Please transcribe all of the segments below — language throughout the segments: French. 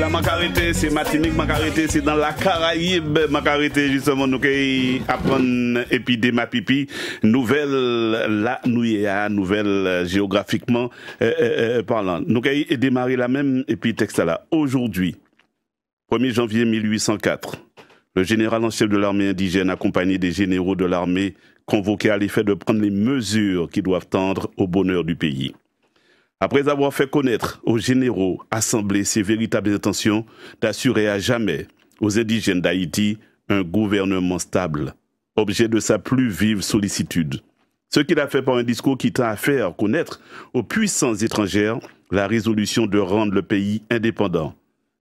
la Macarité, c'est Martinique, Macarité, c'est dans la Caraïbe, Macarité, justement, nous apprendre et puis des pipi, nouvelle là, nouvelle géographiquement parlant. Nous démarrer la même et puis texte là. Aujourd'hui, 1er janvier 1804, le général en chef de l'armée indigène, accompagné des généraux de l'armée, convoqué à l'effet de prendre les mesures qui doivent tendre au bonheur du pays. Après avoir fait connaître aux généraux assemblés ses véritables intentions d'assurer à jamais aux indigènes d'Haïti un gouvernement stable, objet de sa plus vive sollicitude. Ce qu'il a fait par un discours qui tend à faire connaître aux puissances étrangères la résolution de rendre le pays indépendant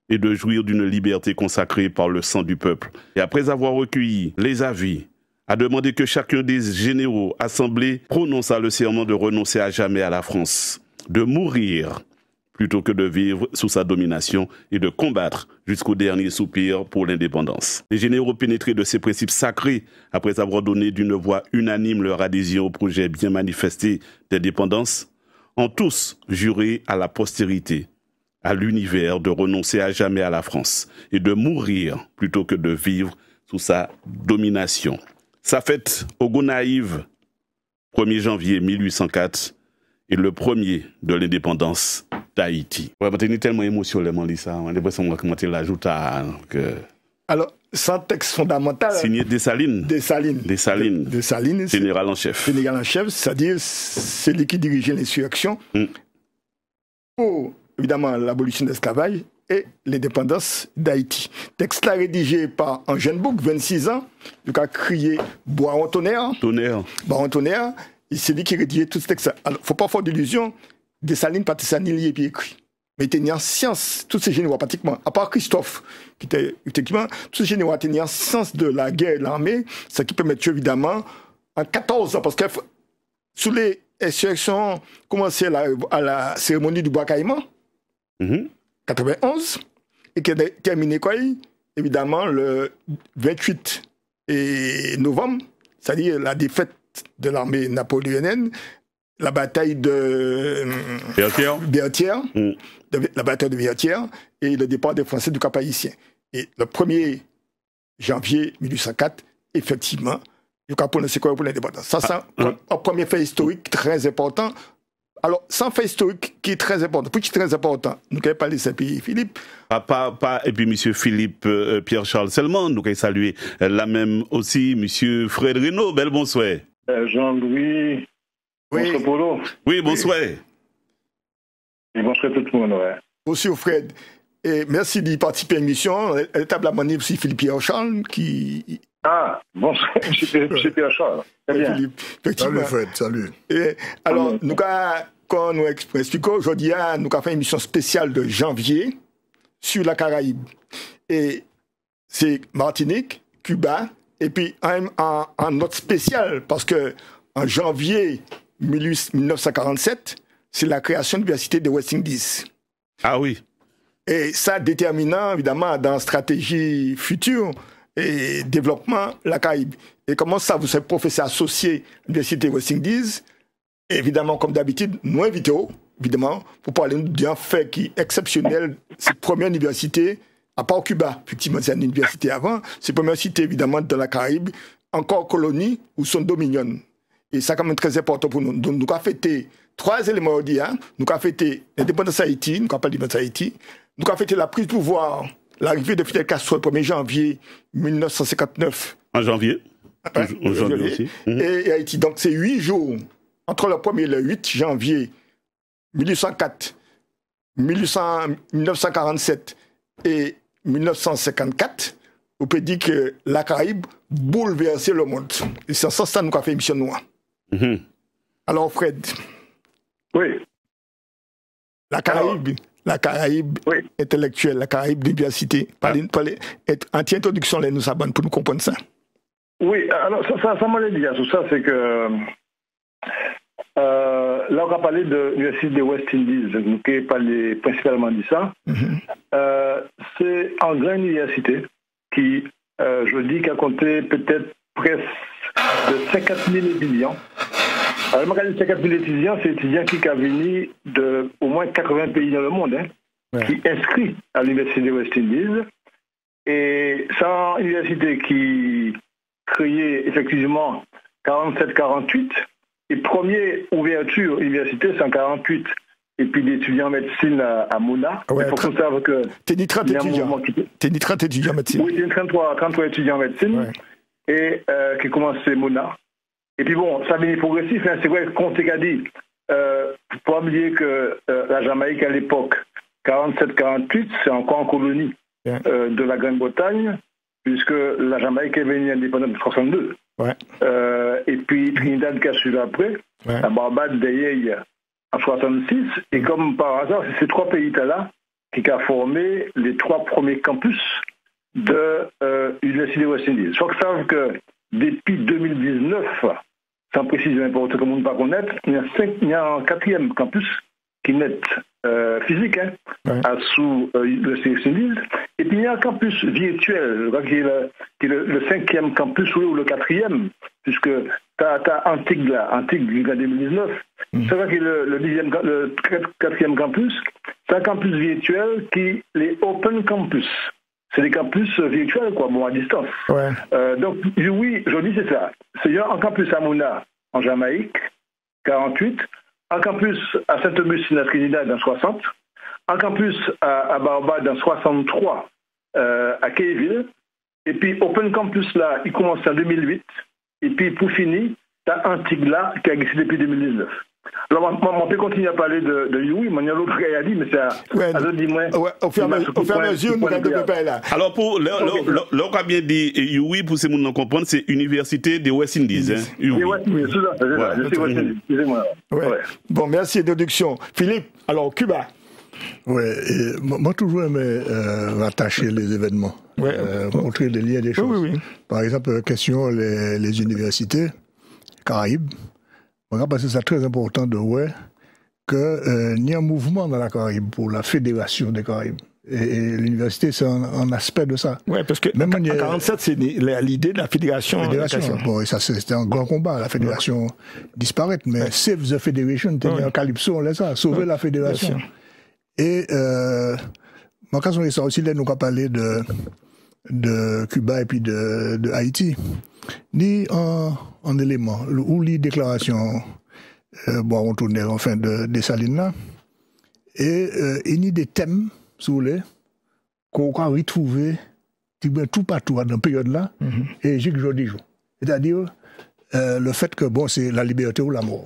et de jouir d'une liberté consacrée par le sang du peuple. Et après avoir recueilli les avis, a demandé que chacun des généraux assemblés prononça le serment de renoncer à jamais à la France, de mourir plutôt que de vivre sous sa domination et de combattre jusqu'au dernier soupir pour l'indépendance. Les généraux pénétrés de ces principes sacrés, après avoir donné d'une voix unanime leur adhésion au projet bien manifesté d'indépendance, ont tous juré à la postérité, à l'univers, de renoncer à jamais à la France et de mourir plutôt que de vivre sous sa domination. Sa fête au Gonaïve, 1er janvier 1804, et le premier de l'indépendance d'Haïti. Ouais, je suis tellement émotionnellement dit ça. On a l'impression que l'ajoute à... Alors, sans texte fondamental... Signé Dessalines. Dessalines. Général en chef. Général en chef, c'est-à-dire c'est lui qui dirigeait l'insurrection pour, évidemment, l'abolition de l'esclavage et l'indépendance d'Haïti. Texte là rédigé par un jeune bouc, 26 ans, qui a crié « Bois en tonnerre ». Tonnerre. Et c'est lui qui rédigeait tout ce texte. Alors, il ne faut pas faire d'illusion. Dessalines, Patisani, il est écrit. Mais il était en science, tous ces généraux pratiquement, à part Christophe, qui était effectivement, tous ces généraux étaient en science de la guerre et de l'armée, ce qui permet évidemment, en 14 ans, parce que sous les insurrections, commencé à la cérémonie du bois caïman, 91, et qui a terminé quoi, évidemment, le 28 novembre, c'est-à-dire la défaite de l'armée napoléonienne, la bataille de Berthière, la bataille de Berthière et le départ des Français du Cap Haïtien. Et le 1er janvier 1804, effectivement, le Cap prononcé quoi pour l'indépendance. Ça, c'est un premier fait historique très important. Alors, sans fait historique qui est très important, pour qui est très important, nous avons parlé de ce pays, Philippe. Et puis, M. Philippe Pierre-Charles seulement, nous avons salué la même aussi, M. Fred Renaud. Bel bonsoir. Jean-Louis, bonsoir Polo. Oui, bonsoir. Et bonsoir tout le monde, ouais. Bonsoir Fred. Et merci d'y participer à l'émission. Elle est à la manip aussi Philippe Pierre-Charles qui... Ah, bonsoir, M. Pierre-Charles. Très bien. Philippe, salut Fred, salut. Et alors, quand nous expliquons aujourd'hui, nous avons fait une émission spéciale de janvier sur la Caraïbe. Et c'est Martinique, Cuba, et puis en note spéciale, parce que en janvier 1947, c'est la création de l'université de West Indies. Ah oui. Et ça déterminant, évidemment, dans la stratégie future et développement, la Caraïbe. Et comment ça, vous êtes professeur associé à l'université de West Indies, évidemment, comme d'habitude, nous invitons, évidemment, pour parler d'un fait qui est exceptionnel, cette première université, à part Cuba, effectivement, c'est une université avant, c'est la première cité, évidemment, dans la Caraïbe, encore colonie ou son dominion. Et ça, quand même, très important pour nous. Donc, nous avons fêté 3 éléments aujourd'hui. Nous avons fêté l'indépendance d'Haïti, nous avons parlé de Haïti, nous avons fêté la prise de pouvoir, l'arrivée de Fidel Castro le 1er janvier 1959. En janvier. En janvier aussi. Et Haïti. Donc, c'est 8 jours, entre le 1er et le 8 janvier 1804, 1947 et 1954, on peut dire que la Caraïbe bouleversait le monde. Et c'est ça que nous avons fait émission noire. Alors, Fred. Oui. La Caraïbe oui. Intellectuelle, la Caraïbe d'université. Anti-introduction, là, nous savons pour nous comprendre ça. Oui, alors ça m'a dit à tout ça, c'est que là, on a parlé de l'université de West Indies, nous avons parlé principalement de ça. C'est une grande université qui, je dis, a compté peut-être presque de 50 000 étudiants. Alors, quand je dis 50 000 étudiants, c'est étudiants qui sont venus de au moins 80 pays dans le monde. qui inscrit à l'Université des West Indies. Et c'est une université qui créée effectivement 47-48. Et première ouverture université, c'est en 48. Et puis d'étudiants en médecine à Mouna. Ouais, il faut qu'on sache que... T'es ni 30 étudiants. T'es ni 30 étudiants en médecine. Oui, t'es 33 étudiants en médecine. Ouais. Et qui commence à Mouna. Et puis bon, ça vient progressif. Hein, c'est vrai qu'on s'est dit. Faut pas oublier que la Jamaïque à l'époque, 47-48, c'est encore en colonie de la Grande-Bretagne, puisque la Jamaïque est venue indépendante en 62. Ouais. Et puis Trinidad qui a suivi après, la Barbade derrière en 66. Et comme par hasard, c'est ces trois pays-là qui ont formé les trois premiers campus de l'Université des West Indies. Soit que savent que depuis 2019, sans précision importante comme on ne peut pas connaître, il y a un quatrième campus qui n'est physique, sous l'Université des West Indies. Et puis il y a un campus virtuel, je crois, qui est le cinquième campus ou le quatrième, puisque tu as Antigua en 2019. C'est vrai que le quatrième campus, c'est un campus virtuel qui est Open Campus. C'est des campus virtuels, quoi, bon, à distance. Ouais. Donc, oui, je dis c'est ça. C'est un campus à Mouna, en Jamaïque, 48, un campus à Saint-Augustine, à Trinidad, en 60, un campus à Barbade, en 63, à Keyville, et puis Open Campus, là, il commence en 2008, et puis pour finir, tu as Antigua qui a existé depuis 2019. Alors, on peut continuer à parler de Yui, mais il y a l'autre qui a dit, mais c'est au fur et à mesure, nous allons développer là. Alors, pour l'autre a bien dit Yui, pour ces gens nous comprendre, c'est Université des West Indies. Oui, c'est ça, je sais West Indies, excusez-moi. Bon, merci d'introduction. Philippe, alors, Cuba. Oui, moi toujours aimé rattacher les événements, montrer les liens des choses. Oui. Par exemple, question les universités, Caraïbes. Parce que c'est très important de voir qu'il y a un mouvement dans la Caraïbe pour la fédération des Caraïbes. Et l'université, c'est un aspect de ça. Oui, parce que même en 1947, c'est l'idée de la fédération. Bon, et ça, c'était un grand combat. La fédération disparaît. Mais Save the Federation, c'était un calypso, on laisse ça, sauver la fédération. Et, en cas où ça aussi, là, nous avons parlé de Cuba et puis de Haïti. Ni en élément, ou les déclarations, on tournait enfin de Salines là, et il y a des thèmes, si vous voulez, qu'on a retrouvé tout partout dans cette période-là, et j'ai que je dis. C'est-à-dire, le fait que, c'est la liberté ou la mort.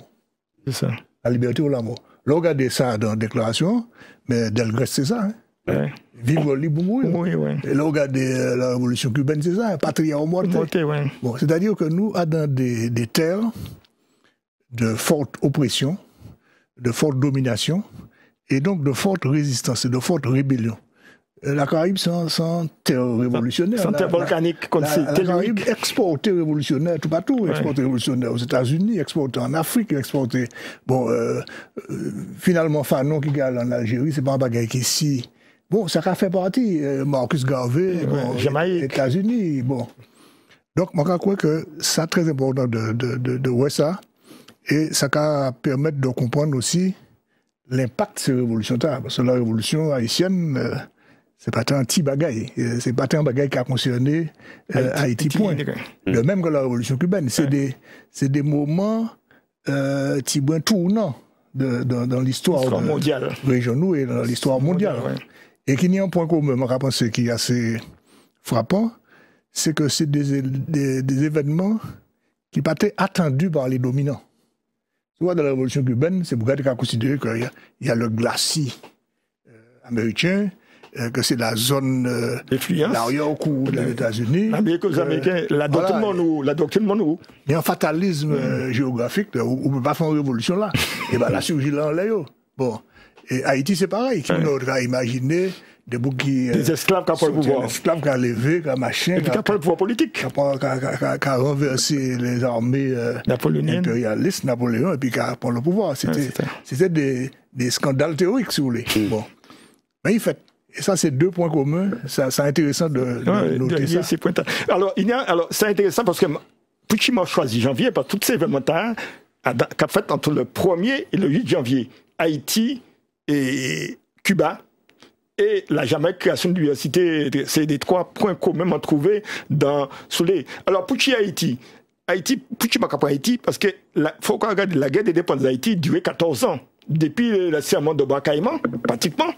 C'est ça. La liberté ou la mort. Là, regardez ça dans la déclaration, mais Delgrès, c'est ça, hein. Ouais. Vivre libre mourir. Oui. Et là, regardez la révolution cubaine, c'est ça, patria ou morte. Bon, c'est-à-dire que nous, dans des terres de forte oppression, de forte domination, et donc de forte résistance et de forte rébellion. La Caraïbe, c'est un terre révolutionnaire. C'est un terre volcanique. La Caraïbe exporté révolutionnaire tout partout. Exporté révolutionnaire aux États-Unis, exporté en Afrique, exporté. Finalement, Fanon qui gagne en Algérie, c'est pas un bagage qui ici. Bon, ça a fait partie, Marcus Garvey, États-Unis, bon. Donc, moi, je crois que c'est très important de voir ça, et ça va permettre de comprendre aussi l'impact de ces révolutions-là, parce que la révolution haïtienne, c'est pas un petit bagaille, c'est pas un bagaille qui a concerné Haïti, point. De même que la révolution cubaine, c'est des moments tournants dans l'histoire mondiale régionale et dans l'histoire mondiale. Et qu'il y a un point commun, je pense, qui est assez frappant, c'est que c'est des événements qui n'ont pas été attendus par les dominants. Tu vois, dans la révolution cubaine, c'est pour qu'on considère qu'il y a le glacis américain, que c'est la zone l'arrière-cour des États-Unis. Les Américains, la doctrine Monroe. Il y a un fatalisme géographique, on ne peut pas faire une révolution là. Et bien, la surgit là en l'air. Bon. Et Haïti, c'est pareil. On a imaginé des esclaves qui ont pris le pouvoir. Des esclaves qui ont levé, qui ont machin. Et qui ont pris le pouvoir politique. Qui ont renversé les armées impérialistes, Napoléon, et puis qui ont pris le pouvoir. C'était des scandales théoriques, si vous voulez. Bon. Mais il fait. Et ça, c'est deux points communs. C'est intéressant de noter ça. Alors, c'est intéressant parce que Pucci m'a choisi janvier, parce que tous ces événements qu'a fait entre le 1er et le 8 janvier, Haïti et Cuba, et la Jamaïque, création d'université, c'est des 3 points communs trouvés sous les... Alors, pour Haïti, pour Haïti, parce que faut qu'on regarde la guerre des dépenses d'Haïti durait 14 ans. Depuis le serment de Bois-Caïman, pratiquement,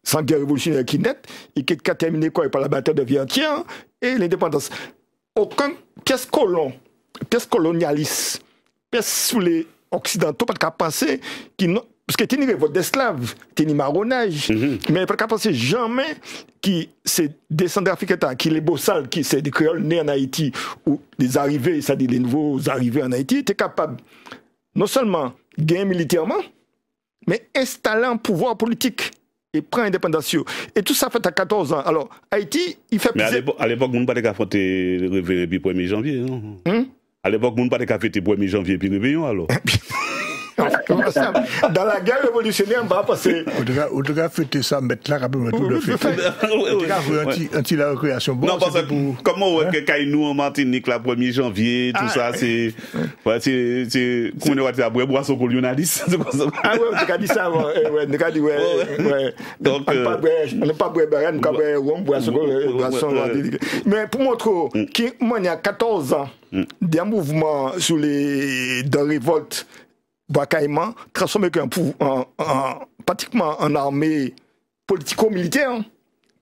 sans guerre révolutionnaire qui naît, et qui a terminé par la bataille de Vientiane et l'indépendance. Aucun pièce colonialiste, pièce sous les occidentaux, pas de penser parce que c'est une révolte d'esclaves, c'est un marronnage, mais pas de penser jamais qui c'est descendants africains, qui les bossals, qui c'est des créoles nés en Haïti, ou des arrivés, c'est-à-dire les nouveaux arrivés en Haïti, étaient capables non seulement de gagner militairement, mais installer un pouvoir politique et prendre l'indépendance. Et tout ça fait à 14 ans. Alors, Haïti, il fait... Mais à l'époque, on ne pouvait pas fêter le réveillon puis 1er janvier, non? À l'époque, on ne pouvait pas fêter le 1er janvier puis réveillon, alors. Dans la guerre révolutionnaire, on va passer. En tout cas, fêter ça, mettre là, rapidement tout le fait. En tout cas, la récréation. Non, parce que comment on voit que nous en Martinique, le 1er janvier, tout ça, c'est. C'est. Comment on va dire, boisson colonialiste. Ah ouais, on a dit ça, ouais. On a dit, ouais. Donc. On n'a pas boire barren, on a boire boisson. Mais pour montrer qu'il y a 14 ans, des mouvements sous les. de révolte. Bois-Caïman, transformé pratiquement en armée politico-militaire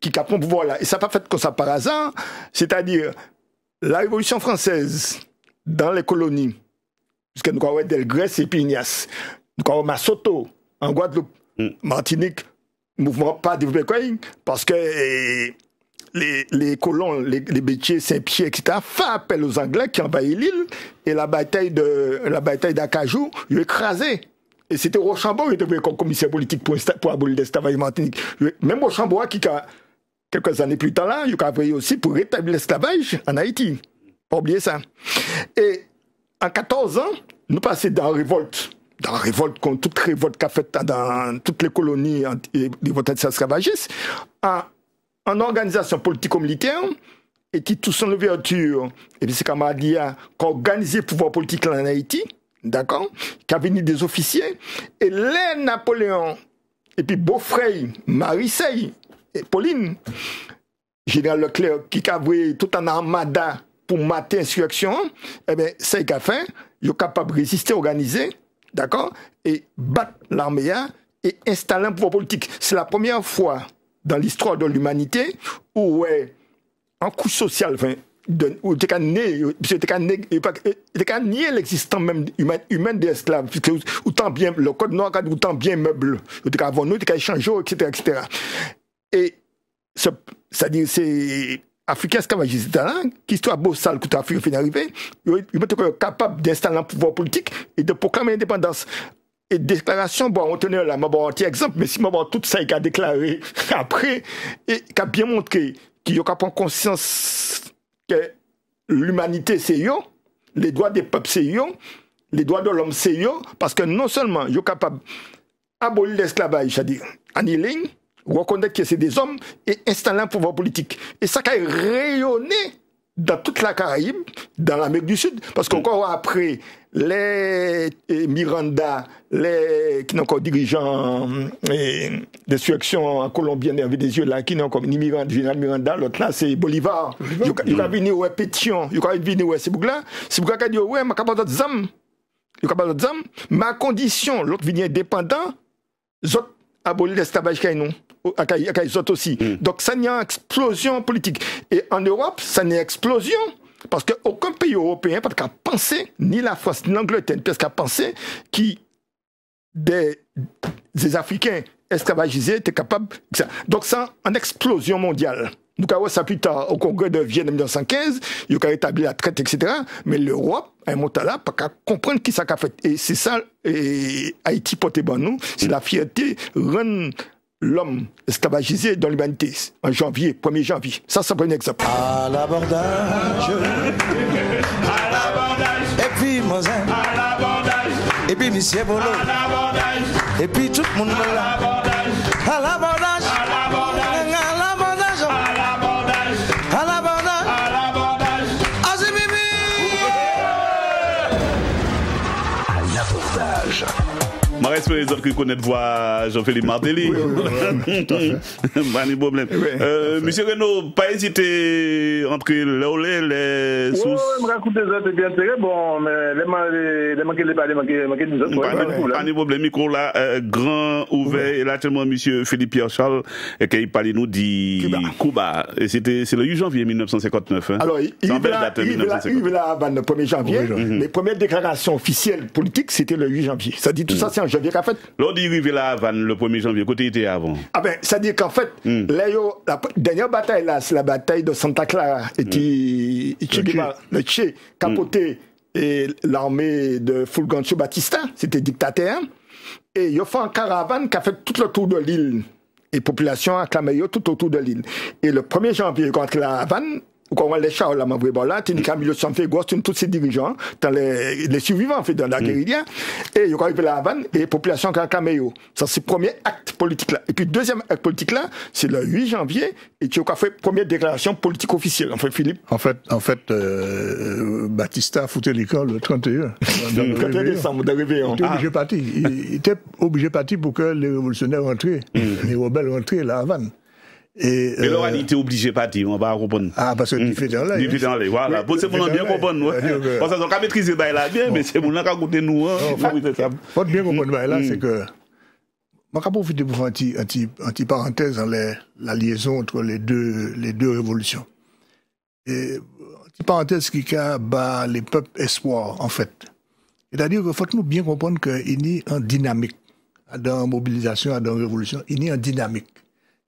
qui prend le pouvoir là. Et ça n'a pas fait comme ça par hasard. C'est-à-dire, la Révolution française dans les colonies, puisque nous avons Delgrès et Pignas, nous avons Massoto en Guadeloupe, Martinique, mouvement pas développé parce que les colons, les Bétiers, Saint-Pierre, etc., font appel aux Anglais qui envahissent l'île et la bataille d'Acajou, ils ont écrasé. Et c'était Rochambeau qui était comme commissaire politique pour abolir l'esclavage Martinique. Même Rochambeau, qui quelques années plus tard, il a travaillé aussi pour rétablir l'esclavage en Haïti. Pas oublier ça. Et en 14 ans, nous passons dans la révolte. Dans la révolte, contre toute révolte qu'a faite dans toutes les colonies des votes esclavagistes, en organisation politico-militaire, et qui tout son ouverture, et puis c'est Kamadia, qui a organisé le pouvoir politique en Haïti, d'accord, qui a venu des officiers, et les Napoléon, et puis Beaufrey, Marissey, et Pauline, général Leclerc, qui a vu tout en armada pour mater l'insurrection, eh bien, ça il a fait, il est capable de résister, organiser, d'accord, et battre l'armée, et installer un pouvoir politique. C'est la première fois dans l'histoire de l'humanité, où un coup social, où tu as nié l'existence même humaine des esclaves, autant bien, le code noir, autant bien meuble, tu as nous, tu as échangé, etc. Et c'est-à-dire, c'est Africain esclavagiste là, qui soit beau sale que l'Afrique fait arriver, il est capable d'installer un pouvoir politique et de proclamer l'indépendance. Et déclaration, bon, on tenait là, bon, un petit exemple, mais si bon, tout ça, il a déclaré après, et qui a bien montré qu'il y a prendre conscience que l'humanité, c'est yo, les droits des peuples, c'est yo, les droits de l'homme, c'est yo, parce que non seulement il est capable d'abolir l'esclavage, c'est-à-dire annihiler, reconnaître que c'est des hommes, et installer un pouvoir politique. Et ça a rayonné dans toute la Caraïbe, dans l'Amérique du Sud, parce qu'encore après, les Miranda, qui n'ont encore dirigeants d'insurrection colombienne avec des yeux là, qui n'ont encore ni Miranda, général Miranda, l'autre là, c'est Bolivar. Il a venu au Pétion, il a venu au Sibugla. Sibugla a dit, ouais, ma capable de zam. Il capable de zam. Ma condition, l'autre vient indépendant, zot abolir l'esclavage qu'il y a nous. Aussi. Donc ça n'y a une explosion politique. Et en Europe, ça n'y a une explosion parce qu'aucun pays européen n'a pas pensé, ni la France, ni l'Angleterre, parce qu'à penser que des Africains esclavagisés étaient capables. Donc ça, en explosion mondiale. Nous avons ça plus tard au Congrès de Vienne en 1915, il a rétabli la traite, etc. Mais l'Europe, à un moment là, pas qu'à comprendre qui ça a fait. Et c'est ça, et Haïti porte bon nous, c'est la fierté rendre l'homme esclavagisé dans l'humanité en janvier, 1er janvier. Ça, c'est un exemple. À l'abordage, et puis Mosin, et puis Monsieur Bolo, et puis tout le monde là. À l'abordage, à l'abordage, à l'abordage, à l'abordage. Je respecte les autres qui connaissent voix Jean-Philippe Martelly. Pas de problème. Monsieur Renaud, pas hésiter entre les sources. Oui, je raconte des autres bien très bon, mais les manquer des autres. Pas de problème, micro là, grand, ouvert, et là, tellement monsieur Philippe Pierre-Charles, qui parlait nous dit Cuba. Et c'est le 8 janvier 1959. Hein. Alors, il est là le 1er janvier. Les premières déclarations officielles politiques, c'était le 8 janvier. Ça dit tout ça, c'est en janvier qu'en fait. L'on dit arrivé là avant le 1er janvier, côté était avant. Ah ben, ça dit qu'en fait, la dernière bataille là, c'est la bataille de Santa Clara. Et le Che, capoté, et l'armée de Fulgencio Batista, c'était dictateur. Et il a fait un caravane qui a fait tout le tour de l'île. Et la population a acclamé tout autour de l'île. Et le 1er janvier, quand la Havane, quand les chars là, il y a Camilo Sanfegos, tous ces dirigeants, les survivants en fait, dans la guérilla, et il y a arrivé la Havane, et la population qui a acclamé. Ça, c'est le premier acte politique là. Et puis, deuxième acte politique là, c'est le 8 janvier, et tu as fait première déclaration politique officielle. En fait, Philippe. En fait, Batista a foutu l'école le 31. Le 31 décembre, de réveillon. Il était obligé de partir pour que les révolutionnaires rentraient, les rebelles rentraient à la Havane. Mais là, il était obligé de partir, on va comprendre. Ah, parce que tu fais dans l'air. Il fait dans l'air, voilà. Pour c'est pour bien comprendre. Parce qu'on a maîtrisé là bien, mais c'est pour nous qui a goûté nous. Faut bien comprendre là, c'est que. Je vais profiter pour faire une petite parenthèse dans la liaison entre les deux révolutions. Et une petite parenthèse qui bat les peuples espoir, en fait. C'est-à-dire qu'il faut nous bien comprendre qu'il y a une dynamique dans la mobilisation, dans la révolution, il y a une dynamique.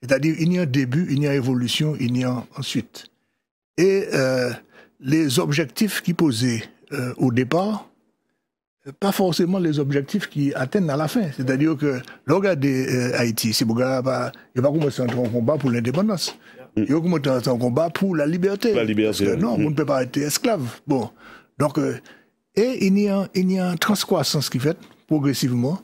C'est-à-dire, il y a un début, il y a une évolution, il y a ensuite. Et les objectifs qui posaient au départ, pas forcément les objectifs qui atteignent à la fin. C'est-à-dire que, regardez Haïti, c'est il n'y a pas commencé un combat pour l'indépendance. Il y a commencé un combat pour la liberté. La liberté. Parce que non, on ne peut pas être esclave. Bon. Donc, et il y a une transcroissance qui fait progressivement.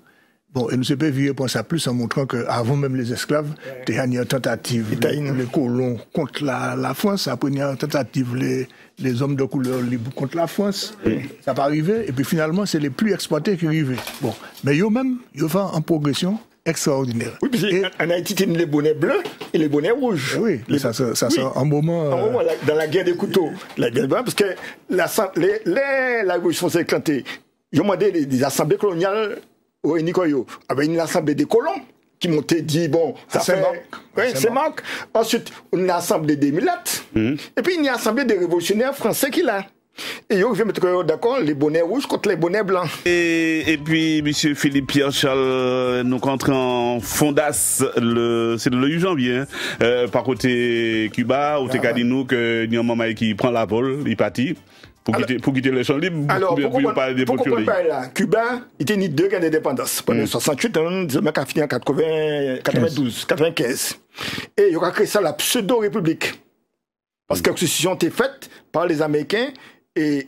Bon, et nous sommes vieux pour ça plus en montrant qu'avant même les esclaves, il y a une tentative, les colons contre la France, après il y a une tentative, les hommes de couleur libres contre la France, ça pas arrivé, et puis finalement c'est les plus exploités qui arrivent. Bon, mais eux-mêmes, ils font en progression extraordinaire. Oui, parce qu'en Haïti, il y a les bonnets bleus et les bonnets rouges. Oui, ça c'est un moment... dans la guerre des couteaux, parce que la révolution s'est éclatée. Ils ont demandé des assemblées coloniales. Oui, Nicoyo, avec une assemblée des colons qui m'ont dit, bon, ça fait... Oui, c'est manque. Ensuite, une assemblée des mulattes. Et puis, une assemblée des révolutionnaires français qui l'a. Et ils vont mettre d'accord les bonnets rouges contre les bonnets blancs. Et puis, M. Philippe Pierre-Charles, nous rentrons en Fondas, c'est le 8 janvier, hein, par côté Cuba, où t'es dit nous que n'y a un moment qui prend la vol, il partit. Pour quitter les champs libres, alors, pour comprendre là, Cuba, il était ni deux guerres d'indépendance. Pendant 68, le mec a fini en 92, 95. Et il a créé ça la pseudo-république. Parce que la constitution était faite par les Américains et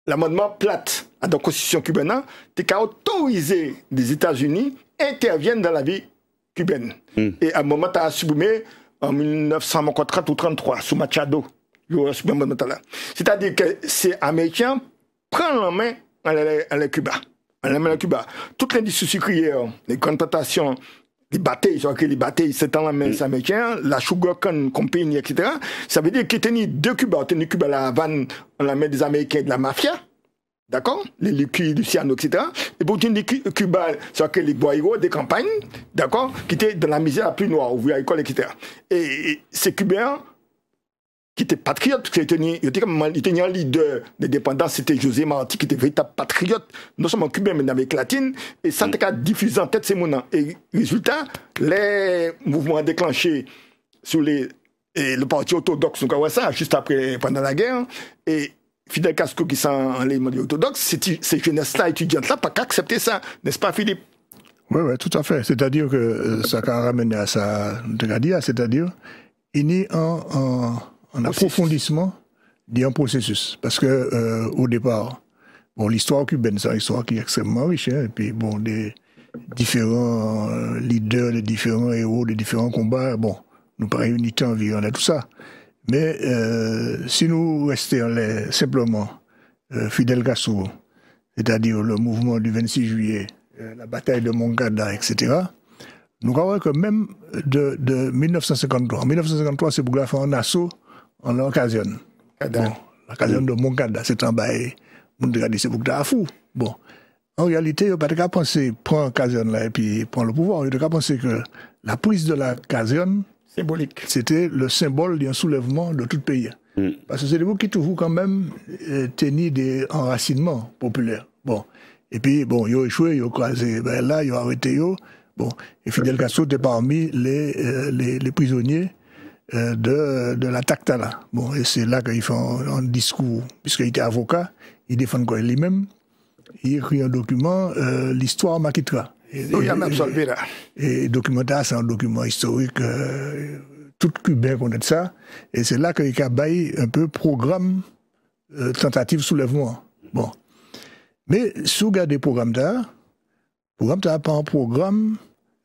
l'amendement plate à la constitution cubaine, c'est qu'à autoriser les États-Unis interviennent dans la vie cubaine. Et à un moment, tu as supprimé en 1930 ou 33 sous Machado. C'est-à-dire que ces Américains prennent la main à la Cuba. Toute l'industrie sucrière, les grandes plantations, les batailles, c'est dans la main des Américains, la Sugarcane Company, etc. Ça veut dire qu'ils tenaient deux Cuba. Ils tenaient Cuba à la Havane dans la main des Américains et de la mafia. D'accord? Les liquides, Luciano, etc. Et pour tenir Cuba, c'est les boyaux des campagnes, d'accord? Qui étaient dans la misère la plus noire, ouvriers à l'école, etc. Et ces Cubains, qui était patriote, qui était un leader de dépendance, c'était José Marti, qui était véritable patriote, non seulement cubain, mais d'Amérique latine, et ça a diffusé en tête ces moments. Et résultat, les mouvements déclenchés sur le parti orthodoxe, nous avons ça, juste après, pendant la guerre, et Fidel Castro, qui sont les mondiaux orthodoxes, ces jeunesses-là, étudiantes-là, pas qu'accepter ça, n'est-ce pas, Philippe? Oui, tout à fait. C'est-à-dire que ça a ramené à ça, c'est-à-dire, il y a un approfondissement d'un processus. Parce que, au départ, bon, l'histoire cubaine, c'est une histoire qui est extrêmement riche, hein, et puis, bon, des différents leaders, des différents héros, des différents combats, bon, nous paraît unité environ, on a tout ça. Mais, si nous restons simplement Fidel Castro, c'est-à-dire le mouvement du 26 juillet, la bataille de Moncada, etc., nous voyons que même de 1953, en 1953, c'est Bougla fait un assaut en l'occasion. Bon, l'occasion de Moncada, c'est un bail, c'est Bougla à fou. Bon, en réalité, il n'y a pas de penser prendre l'occasion là et puis prendre le pouvoir. Il n'y a pas penser que la prise de la caserne, symbolique, c'était le symbole d'un soulèvement de tout pays. Parce que c'est des mots qui trouvent quand même tenir des enracinements populaires. Bon, et puis bon, ils ont échoué, ils ont croisé, ben là, ils ont arrêté, bon, et Fidel Castro était parmi les prisonniers de la Tactala. Bon, et c'est là qu'il fait un discours, puisqu'il était avocat, il défend quoi lui-même. Il écrit un document, l'histoire Makitra. Il a même solvé là. Et documentaire, c'est un document historique, tout cubain connaît ça. Et c'est là qu'il a baillé un peu programme tentative soulèvement. Bon. Mais si vous regardez le programme, t'as pas un programme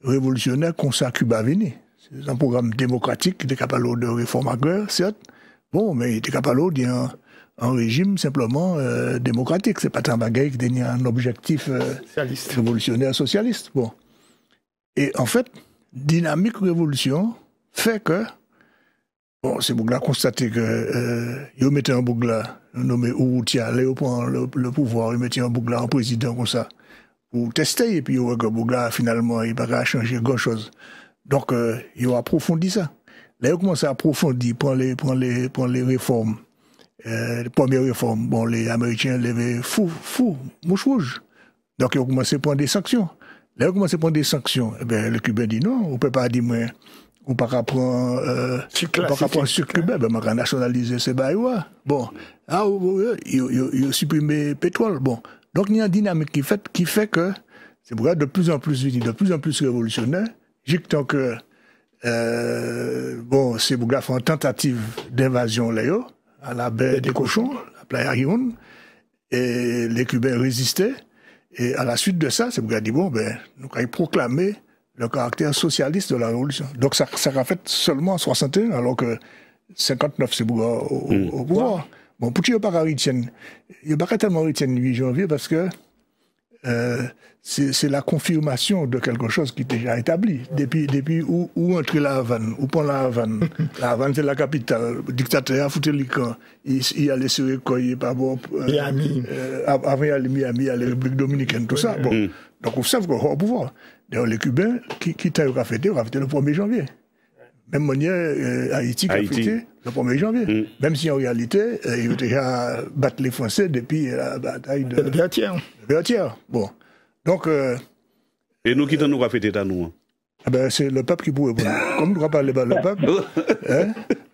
révolutionnaire qu'on s'est à Cuba venu. C'est un programme démocratique qui était capable de réforme agraire, certes. Bon, mais il était capable d'un régime simplement démocratique. C'est pas un bagage qui a un objectif révolutionnaire socialiste. Bon. Et en fait, dynamique révolution fait que, bon, c'est Bougla constaté que, ils mettaient un Bougla nommé Ouroutia, là, ils prend le pouvoir, ils mettaient un Bougla en président comme ça, pour tester, et puis ils voient que Bougla, finalement, il va pas changer grand chose. Donc, ils ont approfondi ça. Là, ils ont commencé à approfondir, prendre les réformes. Les premières réformes, bon, les Américains levaient mouche rouge. Donc, ils ont commencé à prendre des sanctions. Là, ils ont commencé à prendre des sanctions. Eh bien, le Cubain dit non, on ne peut pas dire, mais on ne peut pas prendre sucre cubain, ben, on va nationaliser ces bails-là. Bon, ils ont supprimé le pétrole. Bon, donc, il y a une dynamique qui fait que c'est pour de plus en plus vite, de plus en plus révolutionnaire, jusqu'à que, bon, c'est pour faire une tentative d'invasion là, à la baie des cochons, la playa Rion, et les Cubains résistaient. Et à la suite de ça, c'est pour dire, bon, ben, nous avons proclamé le caractère socialiste de la révolution. Donc ça a fait seulement en 61, alors que 59, c'est au pouvoir. Bon, pour qui il n'y a pas retenir, il n'y a pas tellement retenir le 8 janvier parce que c'est la confirmation de quelque chose qui est déjà établi. Depuis où entrer la Havane, où prendre la Havane. La Havane, c'est la capitale. Le dictateur a foutu le camp. Il allait se recueillir par bon. Miami. Avant, il allait Miami, il allait République Dominicaine, tout ça. Bon. Donc, on sait qu'on a au pouvoir. D'ailleurs, les Cubains, qui ont fêté le 1er janvier. Même manière, Haïti qui a fêté le 1er janvier. Même si en réalité, ils ont déjà battu les Français depuis la bataille de Vertière. Bon. Donc. Et nous qui nous avons fêté à nous? Ben, c'est le peuple qui pourrait. Comme nous ne parlons pas le peuple, hein?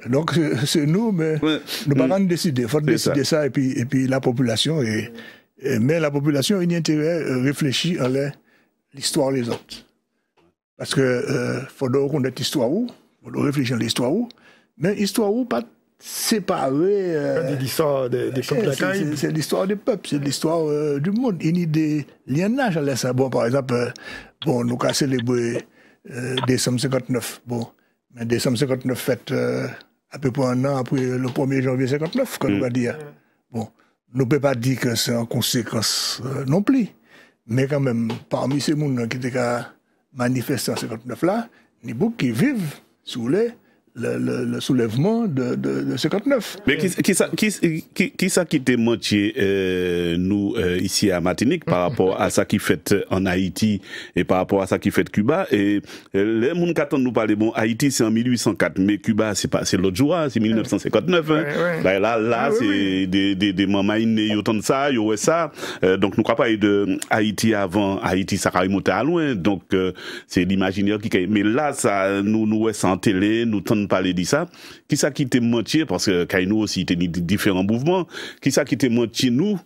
Donc c'est nous, mais nous ne pouvons pas décider. Il faut décider ça et puis la population. Mais la population a un intérêt réfléchi à l'histoire des autres. Parce que faudrait connaître l'histoire où, faudrait réfléchir à l'histoire où, mais l'histoire où pas séparée. L'histoire des peuples. C'est l'histoire des peuples, c'est l'histoire du monde. Il y a des liénages à ça. Bon, par exemple, bon, nous avons célébré décembre 59. Bon, mais décembre 59 fête à peu près un an après le 1er janvier 59, qu'on va dire. Bon, nous ne pouvons pas dire que c'est en conséquence non plus. Mais quand même, parmi ces gens qui étaient manifestés en 59 là, il y a beaucoup qui vivent sous le soulèvement de 59. Mais qui ça qui te moitié nous ici à Martinique par rapport à ça qui fait en Haïti et par rapport à ça qui fait Cuba et les gens qui attendent nous parler bon Haïti c'est en 1804 mais Cuba c'est l'autre jour c'est 1959 hein. Ben là c'est des mamans nés autant de ça yo ça donc nous crois pas de Haïti avant Haïti ça a remonté à loin donc c'est l'imaginaire qui mais là ça nous ça en télé nous parler de ça, qui ça qui te mentier parce que Kainou aussi il y a différents mouvements, qui ça qui te mentier nous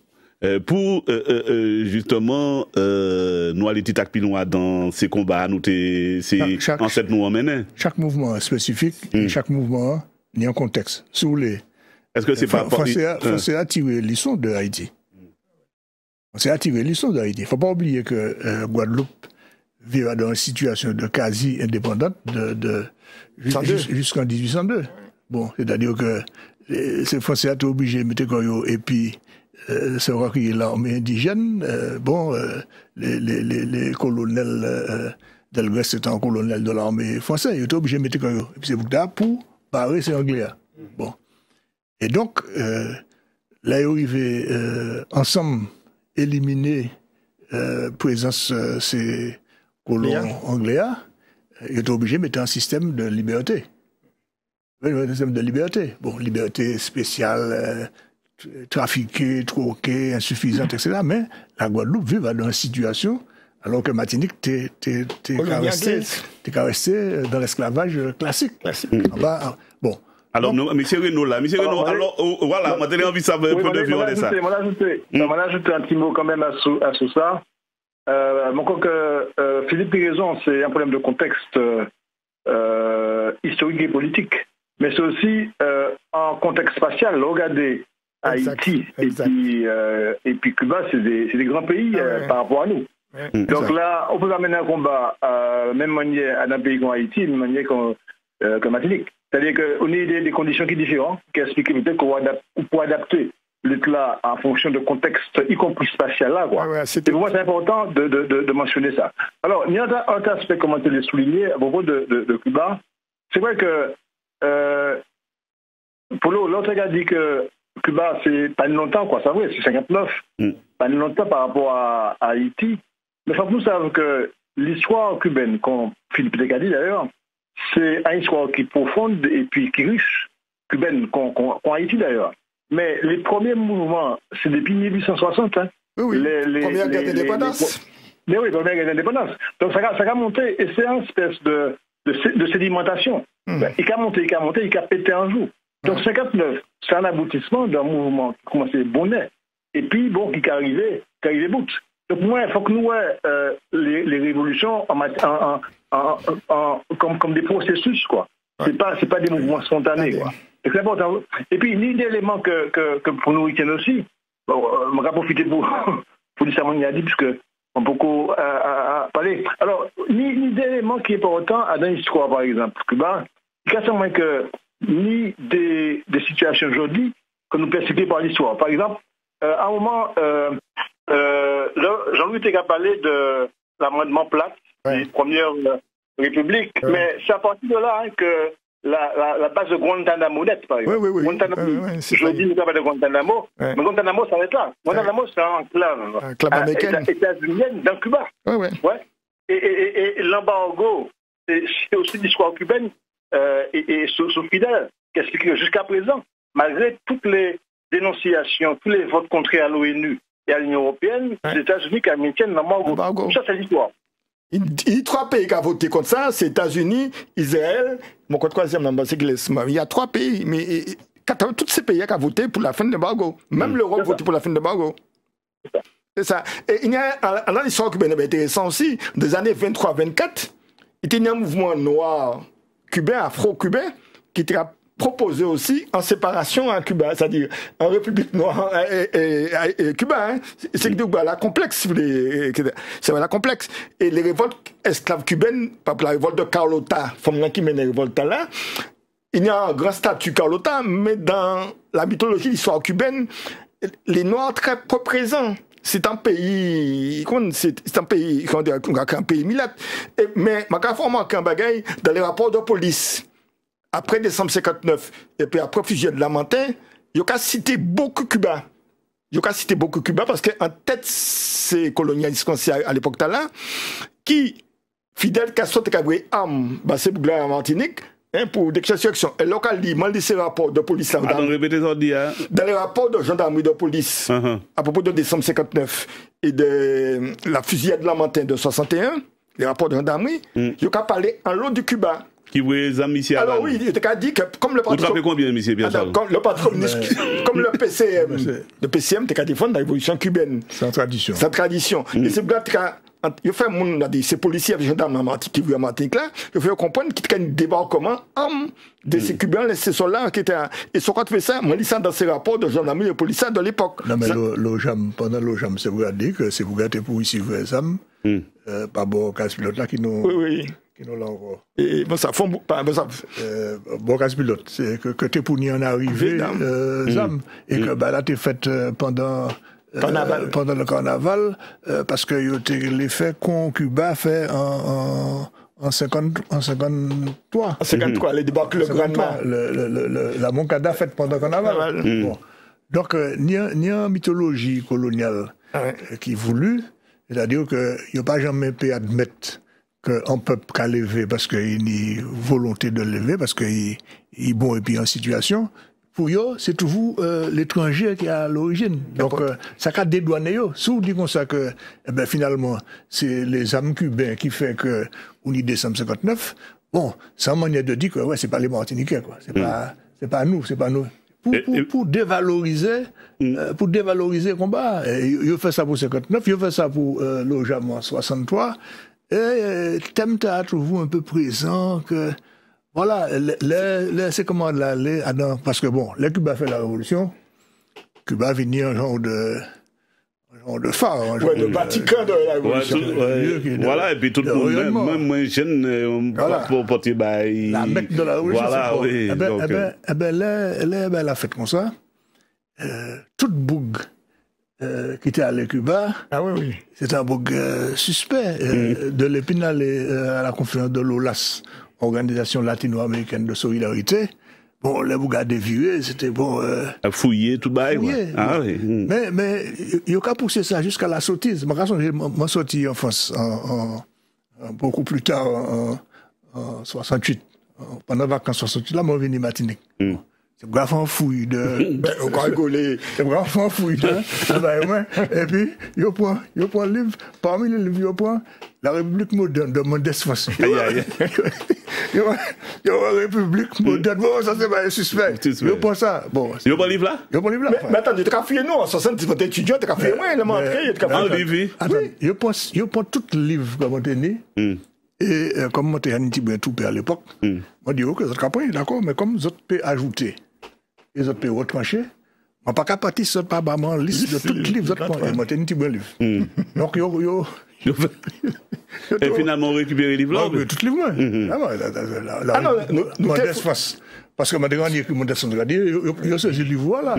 pour justement nous aller petit à petit dans ces combats nous c'est ancêtre nous emmener. Chaque mouvement est spécifique, et chaque mouvement il y a un contexte. Sous les est-ce que c'est pas français a tiré les leçons de Haïti. On s'est attiré les leçons de Haïti. Il ne faut pas oublier que Guadeloupe vit dans une situation de quasi-indépendante jusqu'en 1802. Bon, c'est-à-dire que ces Français ont été obligés de mettre et puis c'est vrai qu'il y a l'armée indigène. Les colonels Delgrès, c'était un colonel de l'armée française. Il était obligé de mettre quand même. C'est pour barrer ces Anglais. Bon. Et donc, là, ils arrivaient ensemble éliminer présence ces colons anglais. Ils étaient obligés de mettre un système de liberté. Un système de liberté. Bon, liberté spéciale, trafiquée, troquée, insuffisante, etc. Mais la Guadeloupe vit dans une situation, alors que Martinique, t'es resté dans l'esclavage classique. Bon. Alors, monsieur Renaud, là, alors, voilà, moi, j'ai envie de savoir un peu de vivre de ça. Je vais ajouter un petit mot quand même à ça. Mon que Philippe a raison, c'est un problème de contexte historique et politique. Mais c'est aussi en contexte spatial. Regardez Haïti et puis Cuba, c'est des grands pays par rapport à nous. Donc là, on peut amener un combat à la même manière à un pays comme Haïti, de même manière que Martinique. C'est-à-dire qu'on a des conditions qui sont différentes, qui expliquent peut-être qu'on peut adapter l'État en fonction de contexte, y compris spatial là. Quoi. Et pour moi, c'est important de mentionner ça. Alors, il y a un autre aspect, comment tu l'as souligné, à propos de Cuba. C'est vrai que pour l'autre gars dit que Cuba, c'est pas longtemps, quoi. C'est vrai, c'est 59. Pas longtemps par rapport à Haïti. Mais il faut que nous sachions que l'histoire cubaine, comme Philippe a dit d'ailleurs, c'est une histoire qui est profonde et puis qui est riche, cubaine, qu'en Haïti d'ailleurs. Mais les premiers mouvements, c'est depuis 1860. Hein. Oui, première guerre d'indépendance. Mais oui, première guerre d'indépendance. Donc ça a monté, et c'est une espèce de sédimentation. Il a monté, il a pété un jour. Donc 59, c'est un aboutissement d'un mouvement qui commençait bonnet, et puis bon, qui est arrivé bout. Donc moi, il faut que nous, les révolutions comme des processus, quoi. C'est pas des mouvements spontanés, quoi. C'est important. Et puis, ni d'éléments que pour nous week-end aussi, bon, on va profiter pour dire ça, on y a dit, puisque on a beaucoup parlé. Alors, ni d'éléments qui est important dans l'histoire, par exemple, Cuba, il y a seulement que ni des situations aujourd'hui que nous percevons par l'histoire. Par exemple, à un moment, Jean-Louis a parlé de l'amendement Platte, des premières républiques, mais c'est à partir de là que la base de Guantanamo net, par exemple. Oui. Guantanamo, je dis ne pas de Guantanamo, mais Guantanamo s'arrête là. Guantanamo, c'est un enclave états-unienne dans Cuba. Et l'embargo, c'est aussi l'histoire cubaine et sous Fidel, qui explique que jusqu'à présent, malgré toutes les dénonciations, tous les votes contraires à l'ONU et à l'Union européenne, les États-Unis qui maintiennent l'embargo. Ça, c'est l'histoire. Il y a 3 pays qui ont voté contre ça, c'est États-Unis, Israël, mon troisième, il y a 3 pays, mais tous ces pays qui ont voté pour la fin de l'embargo. Même l'Europe a voté pour la fin de l'embargo. C'est ça. Et il y a dans l'histoire cubaine intéressant aussi, des années 23-24, il y a un mouvement noir cubain, afro-cubain, qui était proposé aussi en séparation à Cuba, c'est-à-dire en République noire et Cuba. Hein. C'est la complexe, c'est la complexe. Et les révoltes esclaves cubaines, par exemple la révolte de Carlota, comme qui mène les révoltes là, il y a un grand statut Carlota, mais dans la mythologie, l'histoire cubaine, les Noirs très peu présents. C'est un pays, un pays militaire. Mais ma informe qu'un bagaille dans les rapports de police. Après décembre 59, et puis après fusion de Lamentin, il y a cité beaucoup Cuba. Il y a cité beaucoup Cuba parce qu'en tête, c'est colonialistes à l'époque là, qui, fidèle qu'à sauter qu'à armes, c'est pour la Martinique, pour des sections. Et local dit, mal dit ces rapports de police là. Dans les rapports de gendarmerie de police, à propos de décembre 59 et de la fusillade de Lamentin de 61, les rapports de gendarmerie, il y a parlé en lot du Cuba. Qui vous amis alors oui, il a dit que comme le parti... Vous rappelez combien, monsieur, bien sûr? Comme le parti communiste, comme le PCM, le PCM, il a défendu la révolution cubaine. C'est une tradition. C'est une tradition. Et c'est pour ça que il fait ces policiers et gendarmes qui vivent en Martinique là, il faut comprendre qu'il y a un débarquement de ces Cubains, ces soldats qui étaient... Et ce qu'on fait ça, moi, je dans ces rapports de gendarmerie et de policiers de l'époque. Non, mais pendant l'OJAM, c'est vous dire que c'est vous gâter pour ici, vous êtes pas bon, casse pilote là qui nous... Oui. qui nous l'a encore. Et bon, ça fond, ça. Bon, casse pilote, c'est que t'es pour y en arriver, Zam, et que bah, là, t'es fait pendant le carnaval, parce que l'effet qu'on Cuba fait en 53. En 53, les débarques le Granma. La Moncada faite pendant le carnaval. Bon. Donc, ni en mythologie coloniale qui voulu, c'est-à-dire qu'il n'y a pas jamais pu admettre qu'un peuple qui a levé parce qu'il y a une volonté de lever, parce qu'il est bon et puis en situation. Pour eux, c'est toujours l'étranger qui est à l'origine. Donc, ça a dédouané eux. Si vous dites comme ça que, finalement, c'est les âmes cubains qui fait que, on y décembre 59, bon, c'est une manière de dire que, ouais, c'est pas les Martiniquais, quoi. C'est pas nous. Pour dévaloriser le combat. Ils fait ça pour 59, ils fait ça pour le Jamon 63. Et thème a toujours un peu présent que, voilà, c'est comment l'aller, parce que bon, les Cuba fait la révolution, Cuba venir un genre de phare, de Vatican de la révolution. Voilà, et puis tout le monde, même moi, jeune, pour porter la Mecque de la révolution. Voilà, oui. Elle a fait comme ça. Toute bougue qui était à Cuba, c'était un bougue suspect. De l'Épinal à la conférence de l'OLAS, Organisation latino-américaine de solidarité. Bon, les bougas déviés, c'était bon. Fouiller tout bas, ah oui. Mais il y a qu'à pousser ça jusqu'à la sottise. Moi, sorti en France beaucoup plus tard, en 68. Pendant les vacances 68, là, moi, je venu Martinique. C'est grave en fouille de. On va rigoler. C'est grave en fouille de. Et puis, il prend le livre. Parmi les livres, il prend La République moderne de Modeste France. Il y a la République moderne. Bon, ça, c'est pas un suspect. Il prend ça. Bon. Il prend le livre là? Mais attendez, tu as fouillé nous en 70, tu es étudiant, tu as fouillé moi, il a montré, tu as fouillé. Il prend tout le livre comme on est né. Et comme moi, j'étais un petit peu tout père à l'époque, moi, je dis, ok, vous êtes pris, d'accord, mais comme vous autres pouvez ajouter, et vous autres pouvez retrancher, je ne peux pas partir sur la liste de tous les livres, vous autres pouvez, moi, j'étais un petit peu livre. Donc, et finalement, on récupère les livres là? Oui, tous les livres. Nous, d'espace. Parce que maintenant, on dit que mon descend de garder, il y a ce livre là.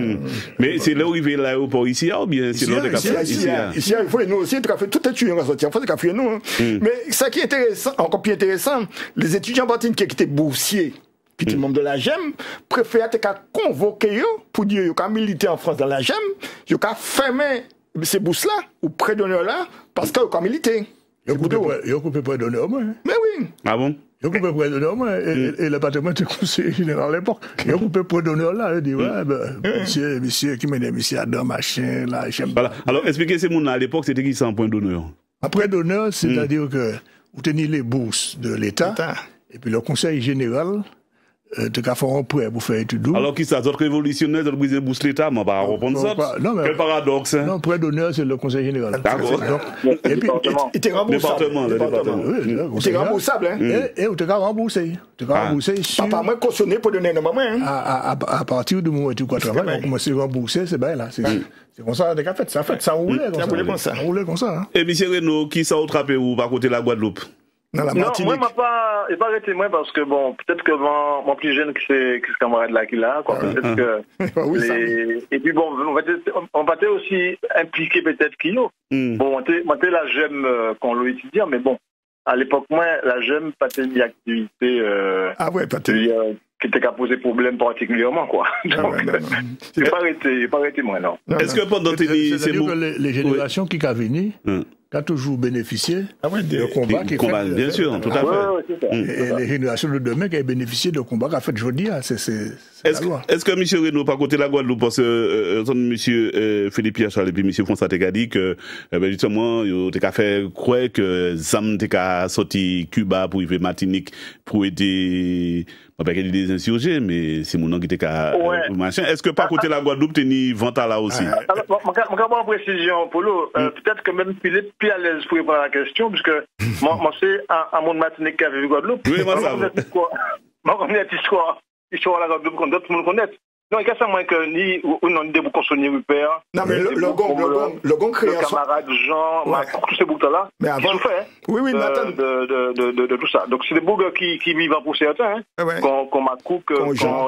Mais c'est là où il va l'aéroport ici, ou bien c'est là où ici, il faut nous aussi, tout étudiant va sortir, il faut que nous. Mais ce qui est intéressant, encore plus intéressant, les étudiants martiniquais qui étaient boursiers, qui étaient membres de la GEM, préfèrent convoquer eux pour dire qu'ils ont milité en France dans la GEM, ils ont fermé ces bourses là, ou prédonneurs là, parce qu'ils ont milité. Ils ont coupé prédonneurs, moi. Mais oui. Ah bon? Ils ont coupé prédonneur, moi, et le bâtiment était conseiller général à l'époque. Ils ont coupé prédonneur là, ils dit, monsieur, qui m'a dit, monsieur Adam, machin, là, j'aime pas. Voilà. Alors, expliquez ces gens à l'époque, c'était qui sans point d'honneur? Après d'honneur, c'est-à-dire que vous tenez les bourses de l'État, et puis le conseil général, de faire un prêt pour faire études. Alors, qui ça, d'autres révolutionnaires, d'autres briser bourse l'État, mais on va reprendre ça. Quel paradoxe, hein? Non, prêt d'honneur, c'est le conseil général. D'accord. Et puis, il était remboursable. Il était remboursable, hein? Et il était remboursé. Papa, moi, cautionné pour donner un moment, hein? À partir du moment où tu travailles, on commence à rembourser, c'est bien là. C'est comme ça, ça roulait comme ça. Ça roulait comme ça. Et M. Renaud, qui ça a attrapé ou par côté de la Guadeloupe? Non, moi, il n'a pas arrêté moi parce que, bon, peut-être que mon plus jeune, que ce camarade là qu'il a, quoi. Peut-être que. Et puis, bon, on va être aussi impliqué peut-être qu'il y a. Bon, moi, la GEM qu'on l'a étudié, mais bon, à l'époque, moi, la GEM, pas une activité. Qui était qu'à poser problème particulièrement, quoi. Donc, il n'a pas arrêté, moi, non. Est-ce que pendant c'est-à-dire que les générations qui ont venu, qui ont toujours bénéficié de combats qui combat, bien sûr, tout à fait. Et les générations de demain qui ont bénéficié de combats qu'a fait jeudi, c'est la loi. Est-ce que M. Renaud, par côté de la Guadeloupe, parce que M. Philippe Pierre-Charles et puis M. François t'a dit que, justement, il a fait croire que Zam t'a sorti Cuba pour y Martinique pour aider. On va pas des insurgés, mais c'est mon nom qui était machin. Est-ce que par côté de la Guadeloupe, t'es ni venta là aussi? Alors, mon en précision, Polo, peut-être que même Philippe plus à l'aise pour répondre à la question, puisque moi, c'est un monde Martinique qui a vécu Guadeloupe. Oui, moi, ça va. Moi, on connaît l'histoire de la Guadeloupe, qu'on d'autres monde connaissent. Non, il y a ça moins que ni on des boucons sonner Rupert. Non, mais le gong créé le camarade Jean, tous ces boucons-là, mais avant, qui souffrent de tout ça. Donc, c'est des boucs qui vivent pour certains, comme Macouk, comme Jean.